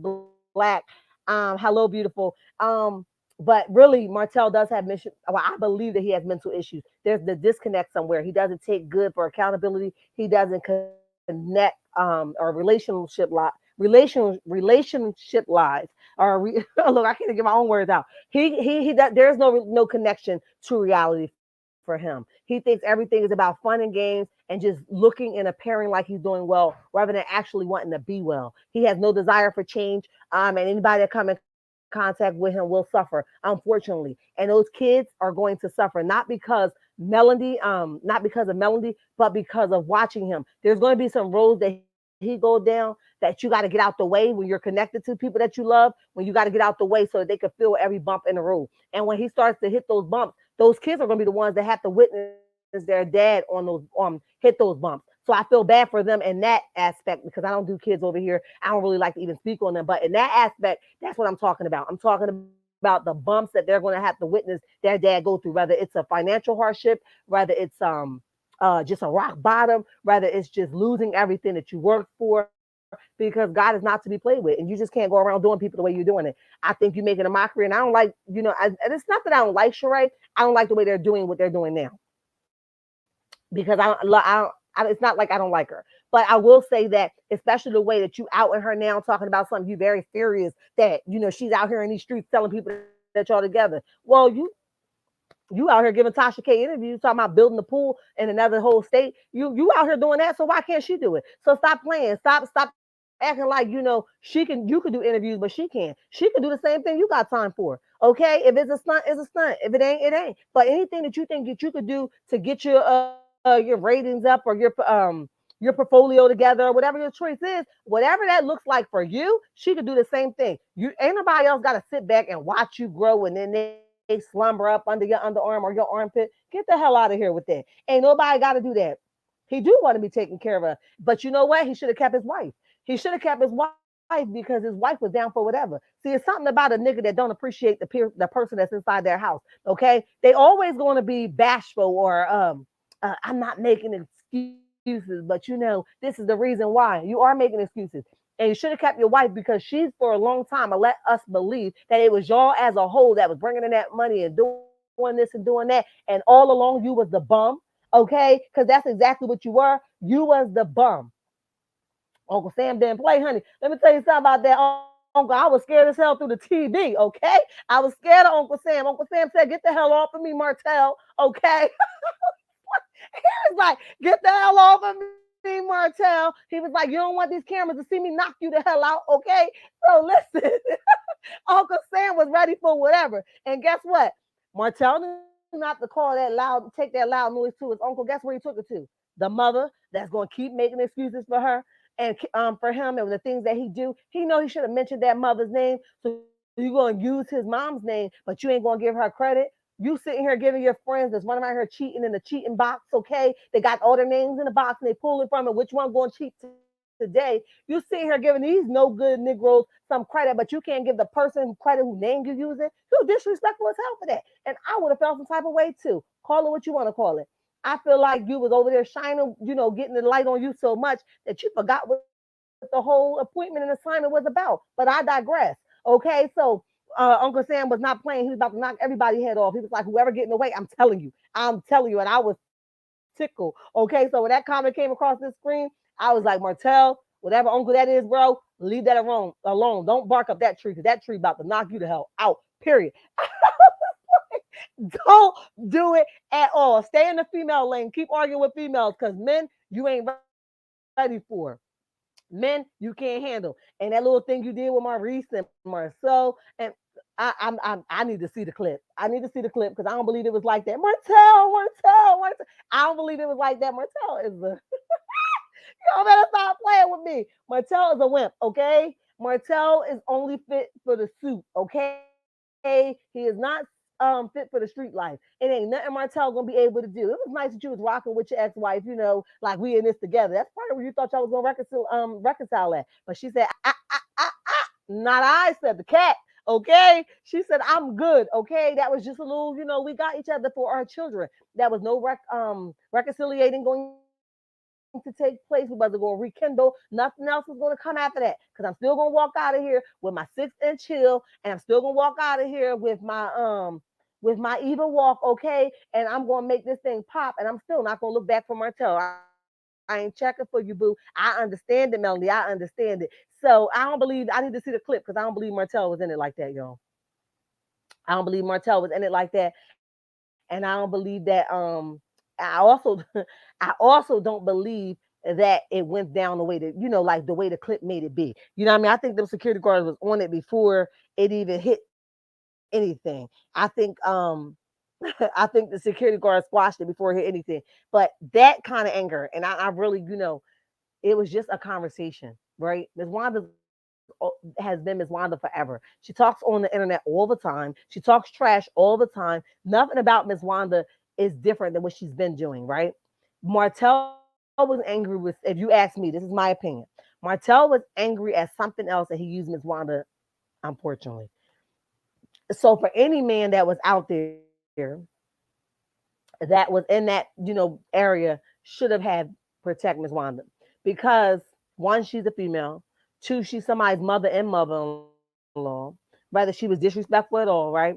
Speaker 1: black. Hello, beautiful. But really, Martel does have mission. Well, I believe that he has mental issues. There's the disconnect somewhere. He doesn't take good for accountability. He doesn't connect or relationship lies look. I can't get my own words out. There's no connection to reality for him. He thinks everything is about fun and games and just looking and appearing like he's doing well rather than actually wanting to be well. He has no desire for change. And anybody that come in contact with him will suffer, unfortunately. And those kids are going to suffer not because of Melody, but because of watching him. There's going to be some roads that he go down that you got to get out the way when you're connected to people that you love. When you got to get out the way so that they can feel every bump in the road. And when he starts to hit those bumps, those kids are going to be the ones that have to witness their dad on those hit those bumps. So I feel bad for them in that aspect because I don't do kids over here. I don't really like to even speak on them. But in that aspect, that's what I'm talking about. I'm talking about the bumps that they're going to have to witness their dad go through, whether it's a financial hardship, whether it's just a rock bottom, whether it's just losing everything that you worked for, because God is not to be played with, and you just can't go around doing people the way you're doing it. I think you're making a mockery, and I don't like, and it's not that I don't like Sheree. I don't like the way they're doing what they're doing now because it's not like I don't like her, but I will say that, especially the way that you out in her now talking about something you very furious that she's out here in these streets telling people that y'all together. Well, you out here giving Tasha K interviews talking about building the pool in another whole state. You out here doing that, so why can't she do it? So stop playing. Stop acting like you could do interviews, but she can't. She can do the same thing you got time for. Okay, if it's a stunt, it's a stunt. If it ain't, it ain't. But anything that you think that you could do to get your ratings up or your portfolio together or whatever your choice is, whatever that looks like for you, she could do the same thing. You ain't nobody else got to sit back and watch you grow and then they slumber up under your underarm or your armpit. Get the hell out of here with that. Ain't nobody got to do that. He do want to be taken care of. But you know what? He should have kept his wife. He should have kept his wife because his wife was down for whatever. See, it's something about a nigga that don't appreciate the person that's inside their house. Okay, they always going to be bashful or I'm not making excuses, but this is the reason why you are making excuses. And you should have kept your wife because she's for a long time and let us believe that it was y'all as a whole that was bringing in that money and doing this and doing that. And all along you was the bum. Okay, because that's exactly what you were. You was the bum. Uncle Sam didn't play, honey. Let me tell you something about that, Uncle. I was scared as hell through the TV, okay? I was scared of Uncle Sam. Uncle Sam said, get the hell off of me, Martel, okay? He was like, get the hell off of me, Martel. He was like, you don't want these cameras to see me knock you the hell out, okay? So listen, Uncle Sam was ready for whatever. And guess what? Martel knew not to call that loud, take that loud noise to his uncle. Guess where he took it to? The mother that's going to keep making excuses for her and for him and the things that he do. He know he should have mentioned that mother's name. So you're going to use his mom's name, but you ain't going to give her credit. You sitting here giving your friends that's running around here cheating in the cheating box, okay? They got all their names in the box and they pulling from it. Which one going to cheat today? You sitting here giving these no good Negroes some credit, but you can't give the person credit who name you using. You disrespectful as hell for that. And I would have felt some type of way too. Call it what you want to call it. I feel like you was over there shining, getting the light on you so much that you forgot what the whole appointment and assignment was about. But I digress. Okay, so Uncle Sam was not playing. He was about to knock everybody's head off. He was like, whoever getting away, I'm telling you, and I was tickled. Okay, so when that comment came across this screen, I was like, Martel, whatever uncle that is, bro, leave that alone. Don't bark up that tree because that tree about to knock you the hell out. Period. Don't do it at all. Stay in the female lane. Keep arguing with females because men, you ain't ready for. Men, you can't handle. And that little thing you did with Maurice and Marceau, and I need to see the clip. I need to see the clip because I don't believe it was like that. Martel. I don't believe it was like that. Martel is a y'all better stop playing with me. Martel is a wimp, okay? Martel is only fit for the suit, okay? He is not fit for the street life. It ain't nothing Martel gonna be able to do. It was nice that you was rocking with your ex-wife, like we in this together. That's part of where you thought y'all was gonna reconcile that. But she said, not I, said the cat. Okay. She said, I'm good. Okay. That was just a little, we got each other for our children. That was no reconciliating going to take place. We wasn't going to rekindle. Nothing else was going to come after that. Because I'm still going to walk out of here with my 6 inch heel, and I'm still going to walk out of here with my even walk, okay? And I'm gonna make this thing pop, and I'm still not gonna look back for Martell. I ain't checking for you, boo. I understand it, Melanie. I understand it. So I don't believe I need to see the clip because I don't believe Martell was in it like that, y'all. I don't believe Martell was in it like that, and I don't believe that. I also, I also don't believe that it went down the way that like the way the clip made it be. You know what I mean? I think the security guards was on it before it even hit anything. I think I think the security guard squashed it before it hit anything. But that kind of anger, and I really, it was just a conversation, right? Ms. Wanda has been Ms. Wanda forever. She talks on the internet all the time. She talks trash all the time. Nothing about Ms. Wanda is different than what she's been doing, right? Martel was angry with, if you ask me, this is my opinion. Martel was angry at something else and he used Ms. Wanda, unfortunately. So for any man that was out there that was in that area should have had protect Miss Wanda because one, she's a female. Two, she's somebody's mother and mother-in-law. Rather, she was disrespectful at all, right?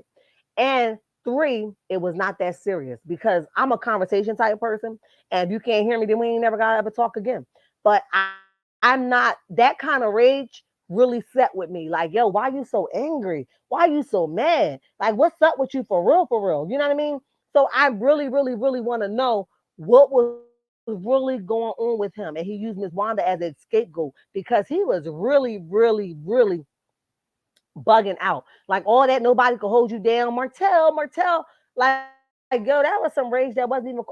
Speaker 1: And three, it was not that serious because I'm a conversation type person, and if you can't hear me, then we ain't never gotta ever talk again. But I'm not that kind of rage really set with me. Like, yo, why you so angry? Why you so mad? Like, what's up with you for real? You know what I mean? So I really want to know what was really going on with him. And he used Miss Wanda as a scapegoat because he was really bugging out. Like all that, nobody could hold you down. Martel. Like, yo, that was some rage that wasn't even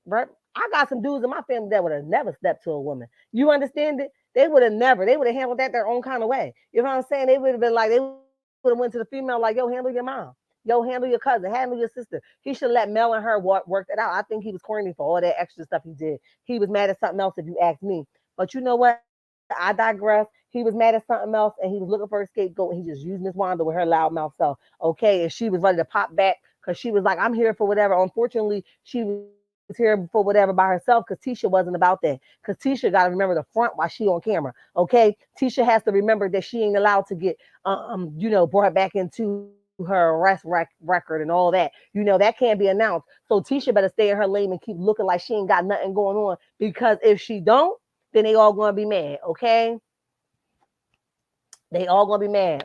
Speaker 1: right. I got some dudes in my family that would have never stepped to a woman. You understand it? They would have handled that their own kind of way. You know what I'm saying? They would have been like, they would have went to the female like, yo, handle your mom. Yo, handle your cousin, handle your sister. He should let Mel and her work that out. I think he was corny for all that extra stuff he did. He was mad at something else, if you ask me. But you know what? I digress. He was mad at something else and he was looking for a scapegoat and he just used Miss Wanda with her loud mouth self. Okay. And she was ready to pop back because she was like, I'm here for whatever. Unfortunately, she was here for whatever by herself because Tisha wasn't about that. Because Tisha got to remember the front while she on camera. Okay. Tisha has to remember that she ain't allowed to get, brought back into her record and all that. That can't be announced. So Tisha better stay in her lane and keep looking like she ain't got nothing going on because if she don't, then they all gonna be mad. Okay. They all gonna be mad.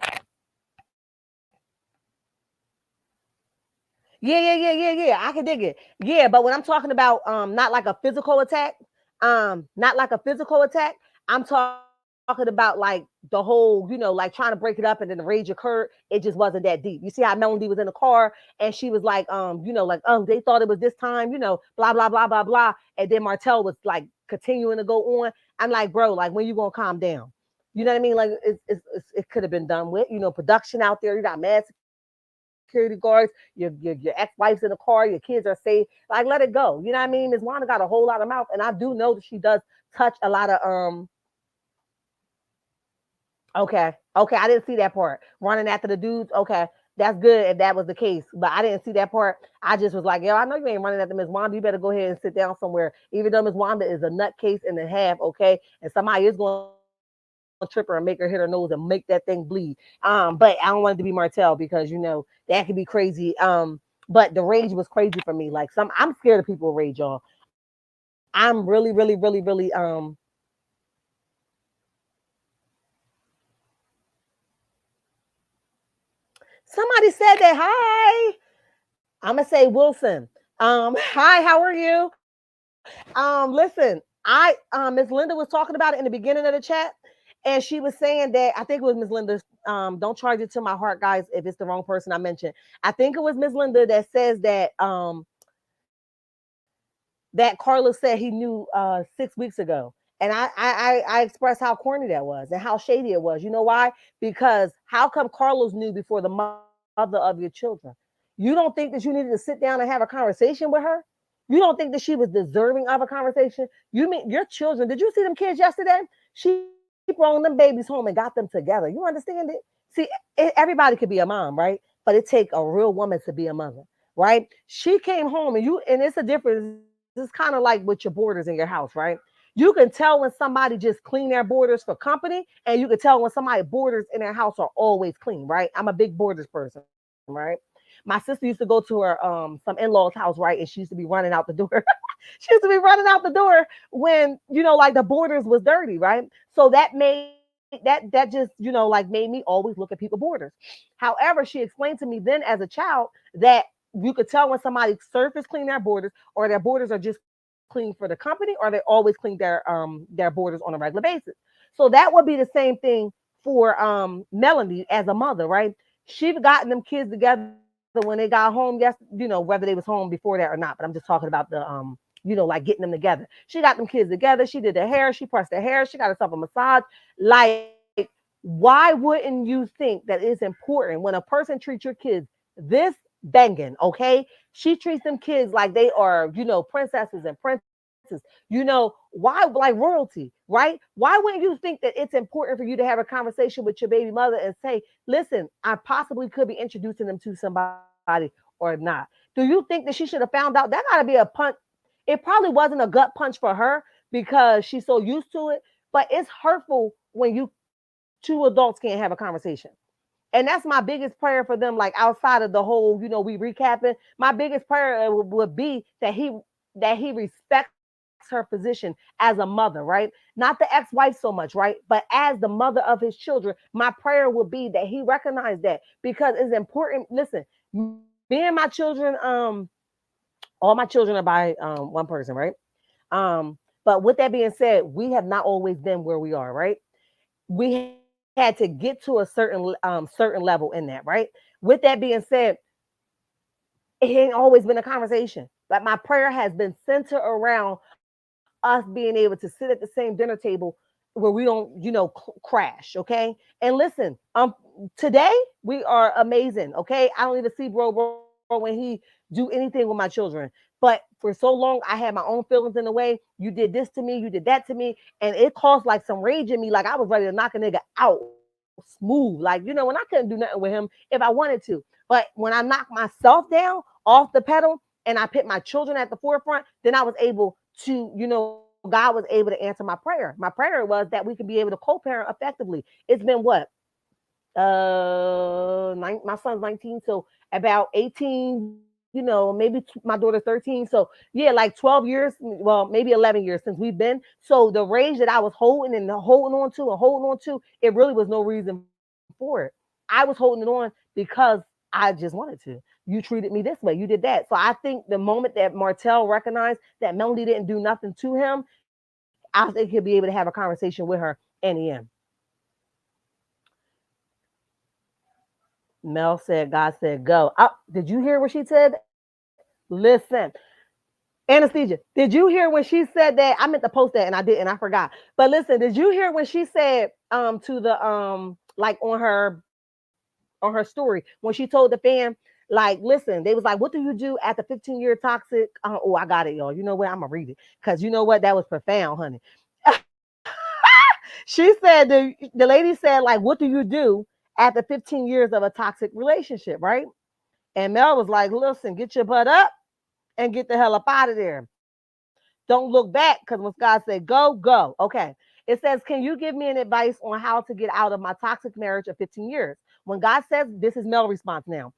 Speaker 1: Yeah. I can dig it. Yeah, but when I'm talking about not like a physical attack, not like a physical attack, I'm talking about like the whole, like trying to break it up and then the rage occurred. It just wasn't that deep. You see how Melody was in the car and she was like, like, oh, they thought it was this time, blah blah. And then Martell was like continuing to go on. I'm like, bro, like when you gonna calm down? You know what I mean? Like it could have been done with, production out there. You got mad security guards, your ex-wife's in the car, your kids are safe. Like, let it go. You know what I mean? Ms. Wanda got a whole lot of mouth, and I do know that she does touch a lot of Okay, I didn't see that part. Running after the dudes. Okay, that's good if that was the case, but I didn't see that part. I just was like, yo, I know you ain't running after Miss Wanda. You better go ahead and sit down somewhere. Even though Miss Wanda is a nutcase and a half, okay, and somebody is going to trip her and make her hit her nose and make that thing bleed. But I don't want it to be Martell because that could be crazy. But the rage was crazy for me. Like I'm scared of people with rage, y'all. I'm really. Somebody said that. Hi. I'm gonna say Wilson. Hi, how are you? Listen, Miss Linda was talking about it in the beginning of the chat, and she was saying that I think it was Miss Linda. Don't charge it to my heart, guys, if it's the wrong person I mentioned. I think it was Miss Linda that says that Carlos said he knew 6 weeks ago. And I expressed how corny that was and how shady it was. You know why? Because how come Carlos knew before the mother of your children? You don't think that you needed to sit down and have a conversation with her? You don't think that she was deserving of a conversation? You mean your children? Did you see them kids yesterday? She brought them babies home and got them together. You understand it? See, everybody could be a mom, right? But it take a real woman to be a mother, right? She came home and it's a difference. It's kind of like with your borders in your house, right? You can tell when somebody just clean their borders for company, and you can tell when somebody borders in their house are always clean, right? I'm a big borders person, right? My sister used to go to her some in-laws house, right? And she used to be running out the door. She used to be running out the door when, like the borders was dirty, right? So that just, like made me always look at people borders. However, she explained to me then as a child that you could tell when somebody surface clean their borders, or their borders are just clean for the company, or they always clean their borders on a regular basis. So that would be the same thing for Melanie as a mother, right? She've gotten them kids together when they got home. Yes, whether they was home before that or not. But I'm just talking about the like getting them together. She got them kids together. She did their hair. She pressed their hair. She got herself a massage. Like, why wouldn't you think that it's important when a person treats your kids this banging, okay? She treats them kids like they are, princesses and princes. Why, like royalty, right? Why wouldn't you think that it's important for you to have a conversation with your baby mother and say, listen, I possibly could be introducing them to somebody or not? Do you think that she should have found out? That got to be a punch. It probably wasn't a gut punch for her because she's so used to it, but it's hurtful when you two adults can't have a conversation. And that's my biggest prayer for them, like outside of the whole, we recapping. My biggest prayer would be that he respects her position as a mother, right? Not the ex-wife so much, right? But as the mother of his children, my prayer would be that he recognized that, because it's important. Listen, me and my children, all my children are by one person, right? But with that being said, we have not always been where we are, right? We had to get to a certain level in that, right? With that being said, it ain't always been a conversation. Like my prayer has been centered around us being able to sit at the same dinner table where we don't, crash, okay? And listen, today we are amazing, okay? I don't even see bro when he do anything with my children. But for so long, I had my own feelings in the way. You did this to me, you did that to me, and it caused like some rage in me. Like I was ready to knock a nigga out smooth. Like, when I couldn't do nothing with him if I wanted to. But when I knocked myself down off the pedal and I put my children at the forefront, then I was able to, God was able to answer my prayer. My prayer was that we could be able to co-parent effectively. It's been what? My son's 19, so about 18, maybe my daughter's 13. So yeah, like 12 years, well, maybe 11 years since we've been. So the rage that I was holding on to, it really was no reason for it. I was holding it on because I just wanted to. You treated me this way, you did that. So I think the moment that Martel recognized that Melody didn't do nothing to him, I think he'll be able to have a conversation with her in the end. Mel said, God said, go. Did you hear what she said? Listen, Anesthesia, did you hear when she said that? I meant to post that and I didn't, I forgot. But listen, did you hear when she said to the like on her story when she told the fam, like, listen, they was like, what do you do after 15-year toxic? Oh, I got it, y'all. You know what? I'm gonna read it because you know what? That was profound, honey. She said the lady said, like, what do you do after 15 years of a toxic relationship, right? And Mel was like, listen, get your butt up and get the hell up out of there. Don't look back, because when God said go, go. Okay. It says, can you give me an advice on how to get out of my toxic marriage of 15 years? When God says, this is Mel's response now.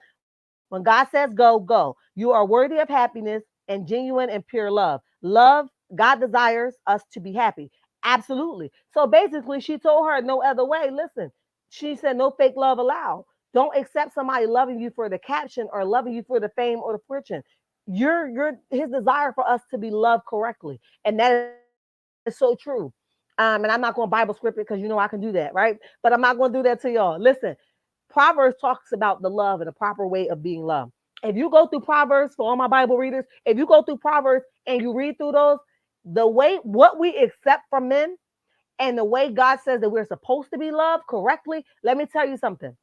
Speaker 1: When God says go, go. You are worthy of happiness and genuine and pure love. Love, God desires us to be happy. Absolutely. So basically, she told her no other way. Listen, she said no fake love allowed. Don't accept somebody loving you for the caption or loving you for the fame or the fortune. You're his desire for us to be loved correctly. And that is so true. And I'm not going to Bible script it because I can do that, right? But I'm not going to do that to y'all. Listen, Proverbs talks about the love and the proper way of being loved. If you go through Proverbs, for all my Bible readers, if you go through Proverbs and you read through those, the way what we accept from men and the way God says that we're supposed to be loved correctly, let me tell you something.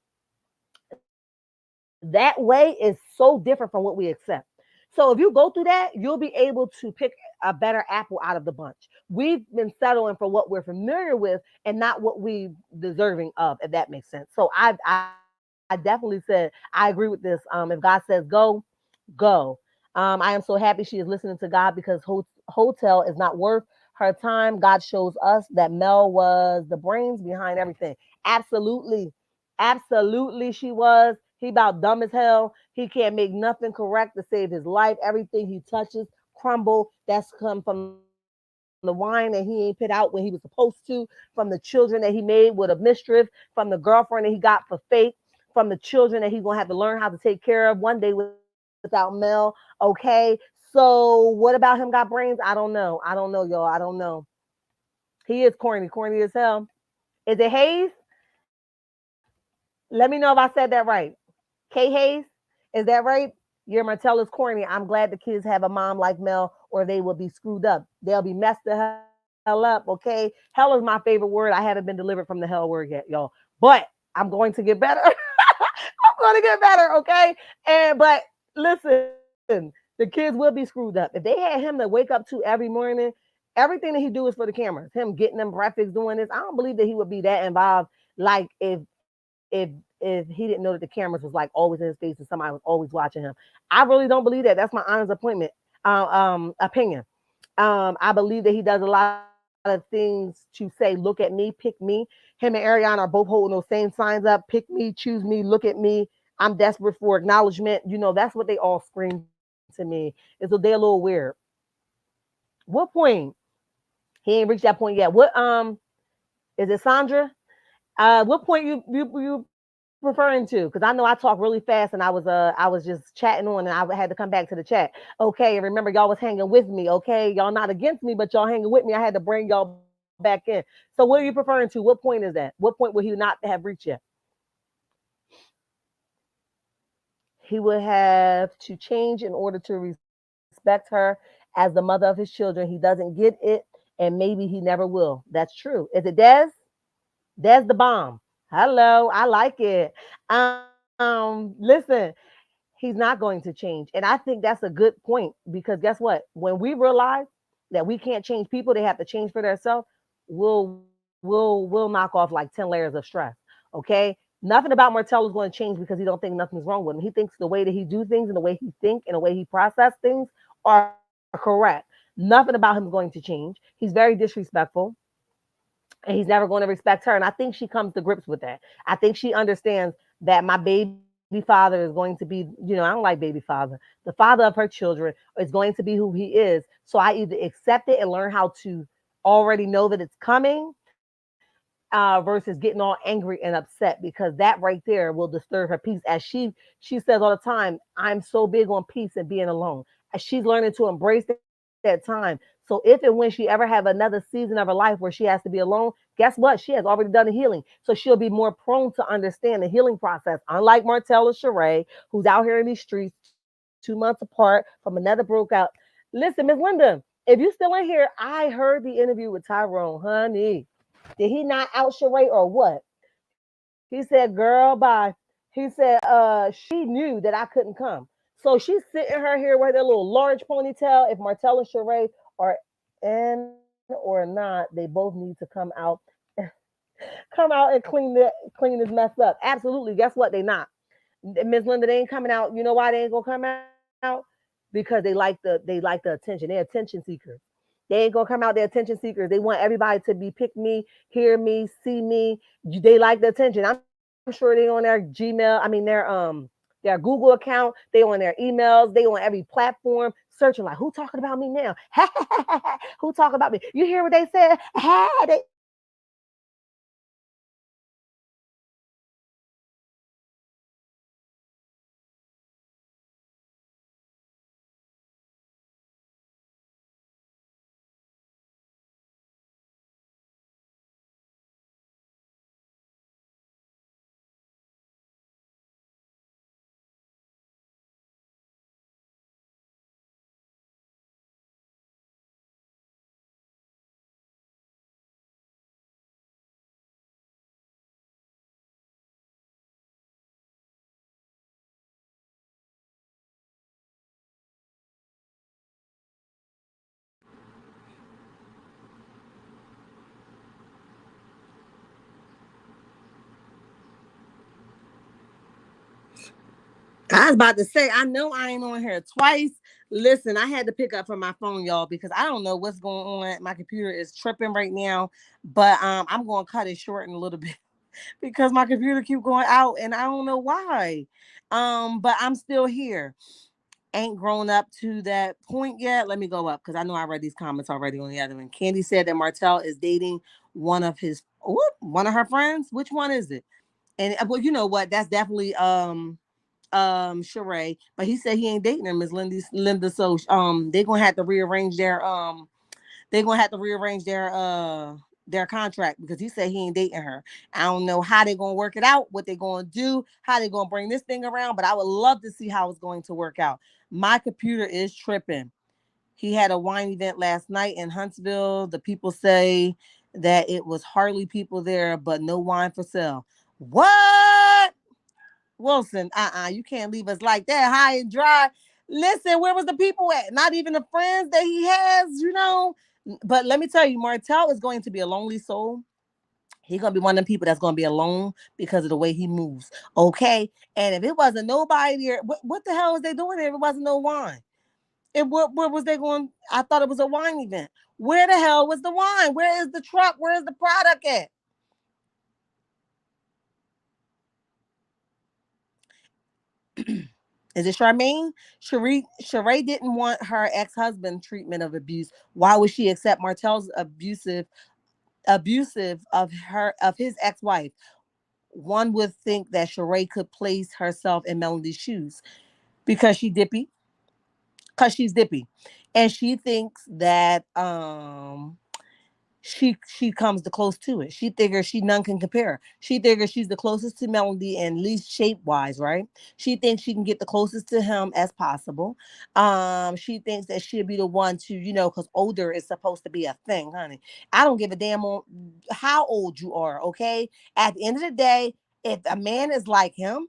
Speaker 1: That way is so different from what we accept. So if you go through that, you'll be able to pick a better apple out of the bunch. we've been settling for what we're familiar with and not what we deserving of, if that makes sense. So I definitely said I agree with this. If God says go. I am so happy she is listening to God because Hotel is not worth her time. God shows us that Mel was the brains behind everything. Absolutely. Absolutely, she was. He about dumb as hell. He can't make nothing correct to save his life. Everything he touches crumble. That's come from the wine that he ain't put out when he was supposed to, from the children that he made with a mischief, from the girlfriend that he got for fake, from the children that he's gonna have to learn how to take care of one day without Mel. Okay. So what about him got brains? I don't know. I don't know, y'all. I don't know. He is corny as hell. Is it Hayes? Let me know if I said that right. K Hayes, is that right? Your Martell is corny. I'm glad the kids have a mom like Mel, or they will be screwed up. They'll be messed the hell up. Okay. Hell is my favorite word. I haven't been delivered from the hell word yet, y'all. But I'm going to get better. I'm going to get better. Okay. But listen, the kids will be screwed up. If they had him to wake up to every morning, everything that he do is for the cameras. Him getting them graphics, doing this. I don't believe that he would be that involved. Like if he didn't know that the cameras was like always in his face and somebody was always watching him. I really don't believe that. That's my honest opinion. I believe that he does a lot of things to say, "Look at me, pick me." Him and Ariana are both holding those same signs up: "Pick me, choose me, look at me. I'm desperate for acknowledgement." You know, that's what they all scream to me. Is that they're a little weird. What point? He ain't reached that point yet. What is it, Sandra? What point you referring to? Because I know I talk really fast, and I was just chatting on, and I had to come back to the chat. Okay, and remember y'all was hanging with me. Okay, y'all not against me, but y'all hanging with me. I had to bring y'all back in. So what are you referring to? What point is that? What point would he not have reached yet? He would have to change in order to respect her as the mother of his children. He doesn't get it, and maybe he never will. That's true. Is it Des? Des the bomb. Hello, I like it. Listen, he's not going to change. And I think that's a good point because guess what? When we realize that we can't change people, they have to change for themselves, we'll knock off like 10 layers of stress. Okay? Nothing about Martell is going to change because he don't think nothing's wrong with him. He thinks the way that he do things and the way he think and the way he process things are correct. Nothing about him is going to change. He's very disrespectful and he's never going to respect her. And I think she comes to grips with that. I think she understands that my baby father is going to be, I don't like baby father. The father of her children is going to be who he is. So I either accept it and learn how to already know that it's coming versus getting all angry and upset because that right there will disturb her peace. As she says all the time, I'm so big on peace and being alone. As she's learning to embrace that time. So if and when she ever have another season of her life where she has to be alone, guess what? She has already done the healing. So she'll be more prone to understand the healing process. Unlike Martell or Sheree, who's out here in these streets 2 months apart from another broke out. Listen, Miss Linda, if you still in here, I heard the interview with Tyrone, honey. Did he not out Sheree or what? He said, "Girl, bye." He said, she knew that I couldn't come. So she's sitting her here with her little large ponytail. If Martell and Sheree are in or not, they both need to come out and clean this mess up. Absolutely. Guess what? They not. Miss Linda, they ain't coming out. You know why they ain't gonna come out? Because they like the attention. They're attention seekers. They ain't gonna come out. They're attention seekers. They want everybody to be pick me, hear me, see me. They like the attention. I'm sure they on their Gmail. I mean their Google account. They on their emails. They on every platform searching like who talking about me now? Who talking about me? You hear what they said? They always talking about me. I was about to say, I know I ain't on here twice. Listen, I had to pick up from my phone, y'all, because I don't know what's going on. My computer is tripping right now, but I'm going to cut it short in a little bit because my computer keep going out, and I don't know why. But I'm still here. Ain't grown up to that point yet. Let me go up because I know I read these comments already on the other one. Candy said that Martel is dating one of her friends. Which one is it? And well, you know what? That's definitely Sheree, but he said he ain't dating her, Miss Linda. So they're gonna have to rearrange their contract because he said he ain't dating her. I don't know how they're gonna work it out, what they're gonna do, how they're gonna bring this thing around, but I would love to see how it's going to work out. My computer is tripping. He had a wine event last night in Huntsville. The people say that it was hardly people there, but no wine for sale. What? Wilson, you can't leave us like that high and dry. Listen, where was the people at? Not even the friends that he has. But let me tell you, Martel is going to be a lonely soul. He's gonna be one of them people that's gonna be alone because of the way he moves. Okay. And if it wasn't nobody there, what the hell was they doing there if it wasn't no wine? And where was they going? I thought it was a wine event. Where the hell was the wine? Where is the truck? Where is the product at? Is it Charmaine? Sheree didn't want her ex-husband treatment of abuse. Why would she accept Martel's abusive of his ex-wife? One would think that Sheree could place herself in Melody's shoes because she's dippy. And she thinks that she comes the close to it. She figures she none can compare. She figures she's the closest to Melody and least shape wise, right? She thinks she can get the closest to him as possible. She thinks that she'll be the one to, because older is supposed to be a thing, honey. I don't give a damn on how old you are, okay? At the end of the day, if a man is like him,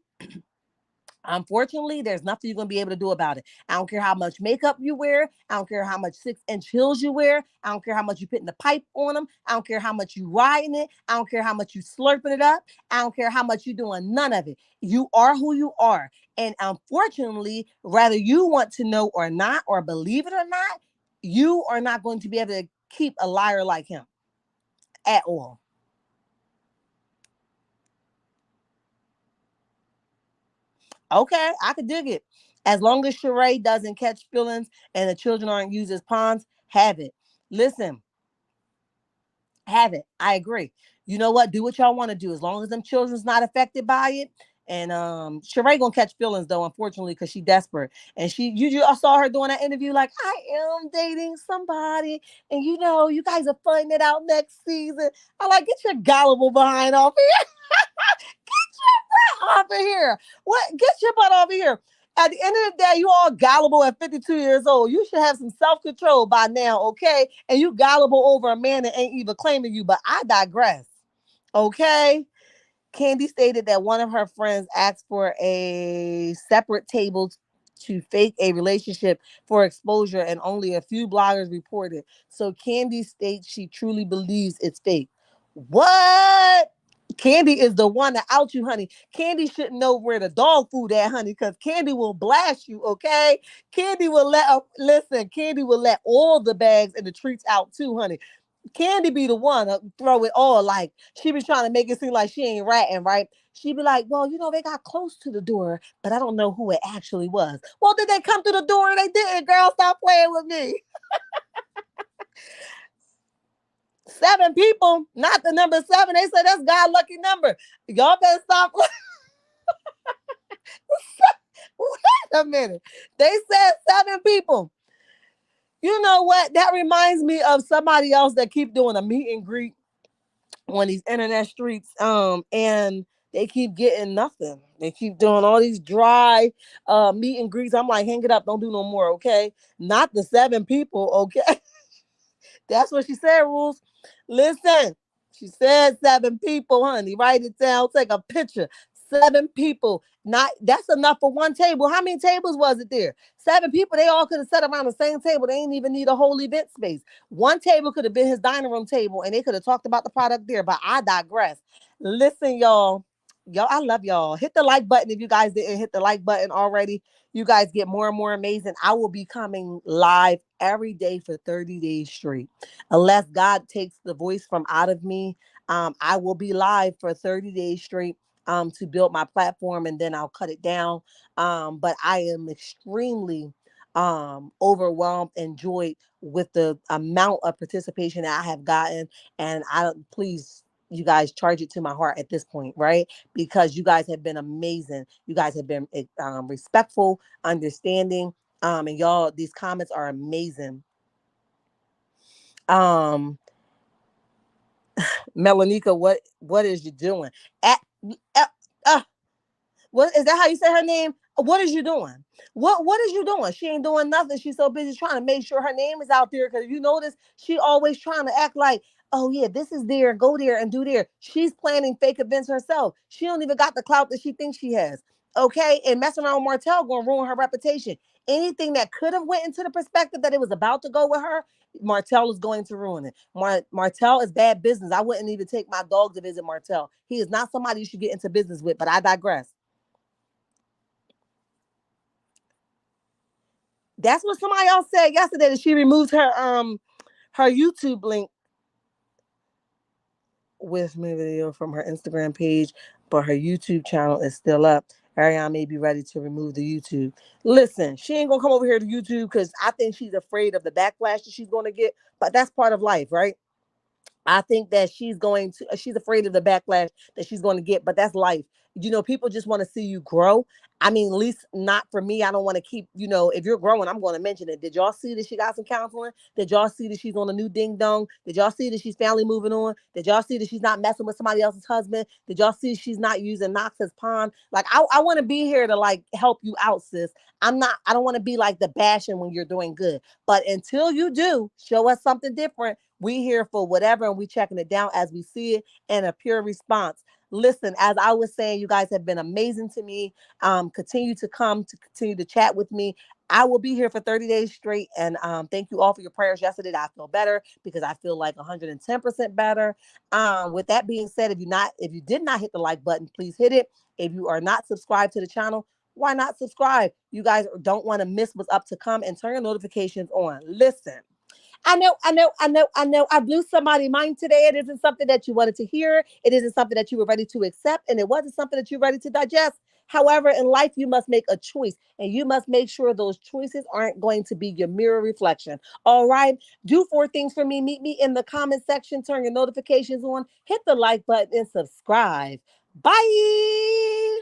Speaker 1: unfortunately, there's nothing you're going to be able to do about it. I don't care how much makeup you wear. I don't care how much 6-inch heels you wear. I don't care how much you putting the pipe on them. I don't care how much you riding it. I don't care how much you slurping it up. I don't care how much you doing none of it. You are who you are. And unfortunately, whether you want to know or not, or believe it or not, you are not going to be able to keep a liar like him at all. Okay, I could dig it. As long as Sheree doesn't catch feelings and the children aren't used as pawns, have it. Listen, have it. I agree. You know what? Do what y'all want to do. As long as them children's not affected by it. And Sheree gonna catch feelings though, unfortunately, because she desperate. And I saw her doing that interview like, I am dating somebody, and you guys are finding it out next season. I like, get your gullible behind off off of here. What? Get your butt over here. At the end of the day, you all gullible at 52 years old. You should have some self-control by now, okay? And you gullible over a man that ain't even claiming you. But I digress. Okay. Candy stated that one of her friends asked for a separate table to fake a relationship for exposure, and only a few bloggers reported. So Candy states she truly believes it's fake. What? Candy is the one to out you, honey. Candy shouldn't know where the dog food at, honey, because Candy will blast you, okay? Candy will let all the bags and the treats out too, honey. Candy be the one to throw it all. Like, she be trying to make it seem like she ain't ratting, right? She be like, well, they got close to the door, but I don't know who it actually was. Well, did they come through the door? They didn't, girl. Stop playing with me. 7 people, not the number 7. They said that's God lucky number. Y'all better stop. Wait a minute. They said 7 people. You know what? That reminds me of somebody else that keep doing a meet and greet on these internet streets. And they keep getting nothing. They keep doing all these dry meet and greets. I'm like, hang it up, don't do no more, okay? Not the 7 people, okay? That's what she said, Rules. Listen, she said 7 people, honey. Write it down, take a picture. 7 people. Not that's enough for one table. How many tables was it there? 7 people. They all could have sat around the same table. They didn't even need a whole event space. One table could have been his dining room table, and they could have talked about the product there. But I digress. Listen, y'all. Yo, I love y'all. Hit the like button if you guys didn't hit the like button already. You guys get more and more amazing. I will be coming live every day for 30 days straight. Unless God takes the voice from out of me, I will be live for 30 days straight to build my platform, and then I'll cut it down. But I am extremely overwhelmed and joyed with the amount of participation that I have gotten. And I please, you guys, charge it to my heart at this point, right? Because you guys have been amazing. You guys have been respectful, understanding, and y'all, these comments are amazing. Um, Melanika, what is you doing? At, uh, uh, what is that? How you say her name? What is you doing? What is you doing? She ain't doing nothing. She's so busy trying to make sure her name is out there. Because you notice she always trying to act like, oh yeah, this is there, go there and do there. She's planning fake events herself. She don't even got the clout that she thinks she has. Okay, and messing around with Martel gonna ruin her reputation. Anything that could have went into the perspective that it was about to go with her, Martel is going to ruin it. Martel is bad business. I wouldn't even take my dog to visit Martel. He is not somebody you should get into business with. But I digress. That's what somebody else said yesterday, that she removed her YouTube link with me video from her Instagram page, but her YouTube channel is still up. Ariana may be ready to remove the YouTube. Listen, she ain't gonna come over here to YouTube because I think she's afraid of the backlash that she's gonna get, but that's part of life, right? I think that she's afraid of the backlash that she's going to get, but that's life. People just want to see you grow. I mean, at least not for me. I don't want to keep, if you're growing, I'm going to mention it. Did y'all see that she got some counseling? Did y'all see that she's on a new ding dong? Did y'all see that she's family moving on? Did y'all see that she's not messing with somebody else's husband? Did y'all see she's not using Knox as pawn? Like, I want to be here to like help you out, sis. I don't want to be like the bashing when you're doing good. But until you do, show us something different. We here for whatever, and we checking it down as we see it, and a pure response. Listen, as I was saying, you guys have been amazing to me. Continue to come to continue to chat with me. I will be here for 30 days straight. And thank you all for your prayers yesterday. I feel better because I feel like 110% better. With that being said, if you did not hit the like button, please hit it. If you are not subscribed to the channel, why not subscribe? You guys don't want to miss what's up to come, and turn your notifications on. Listen. I know. I blew somebody's mind today. It isn't something that you wanted to hear. It isn't something that you were ready to accept, and it wasn't something that you're ready to digest. However, in life, you must make a choice, and you must make sure those choices aren't going to be your mirror reflection. All right? Do 4 things for me. Meet me in the comment section. Turn your notifications on. Hit the like button and subscribe. Bye.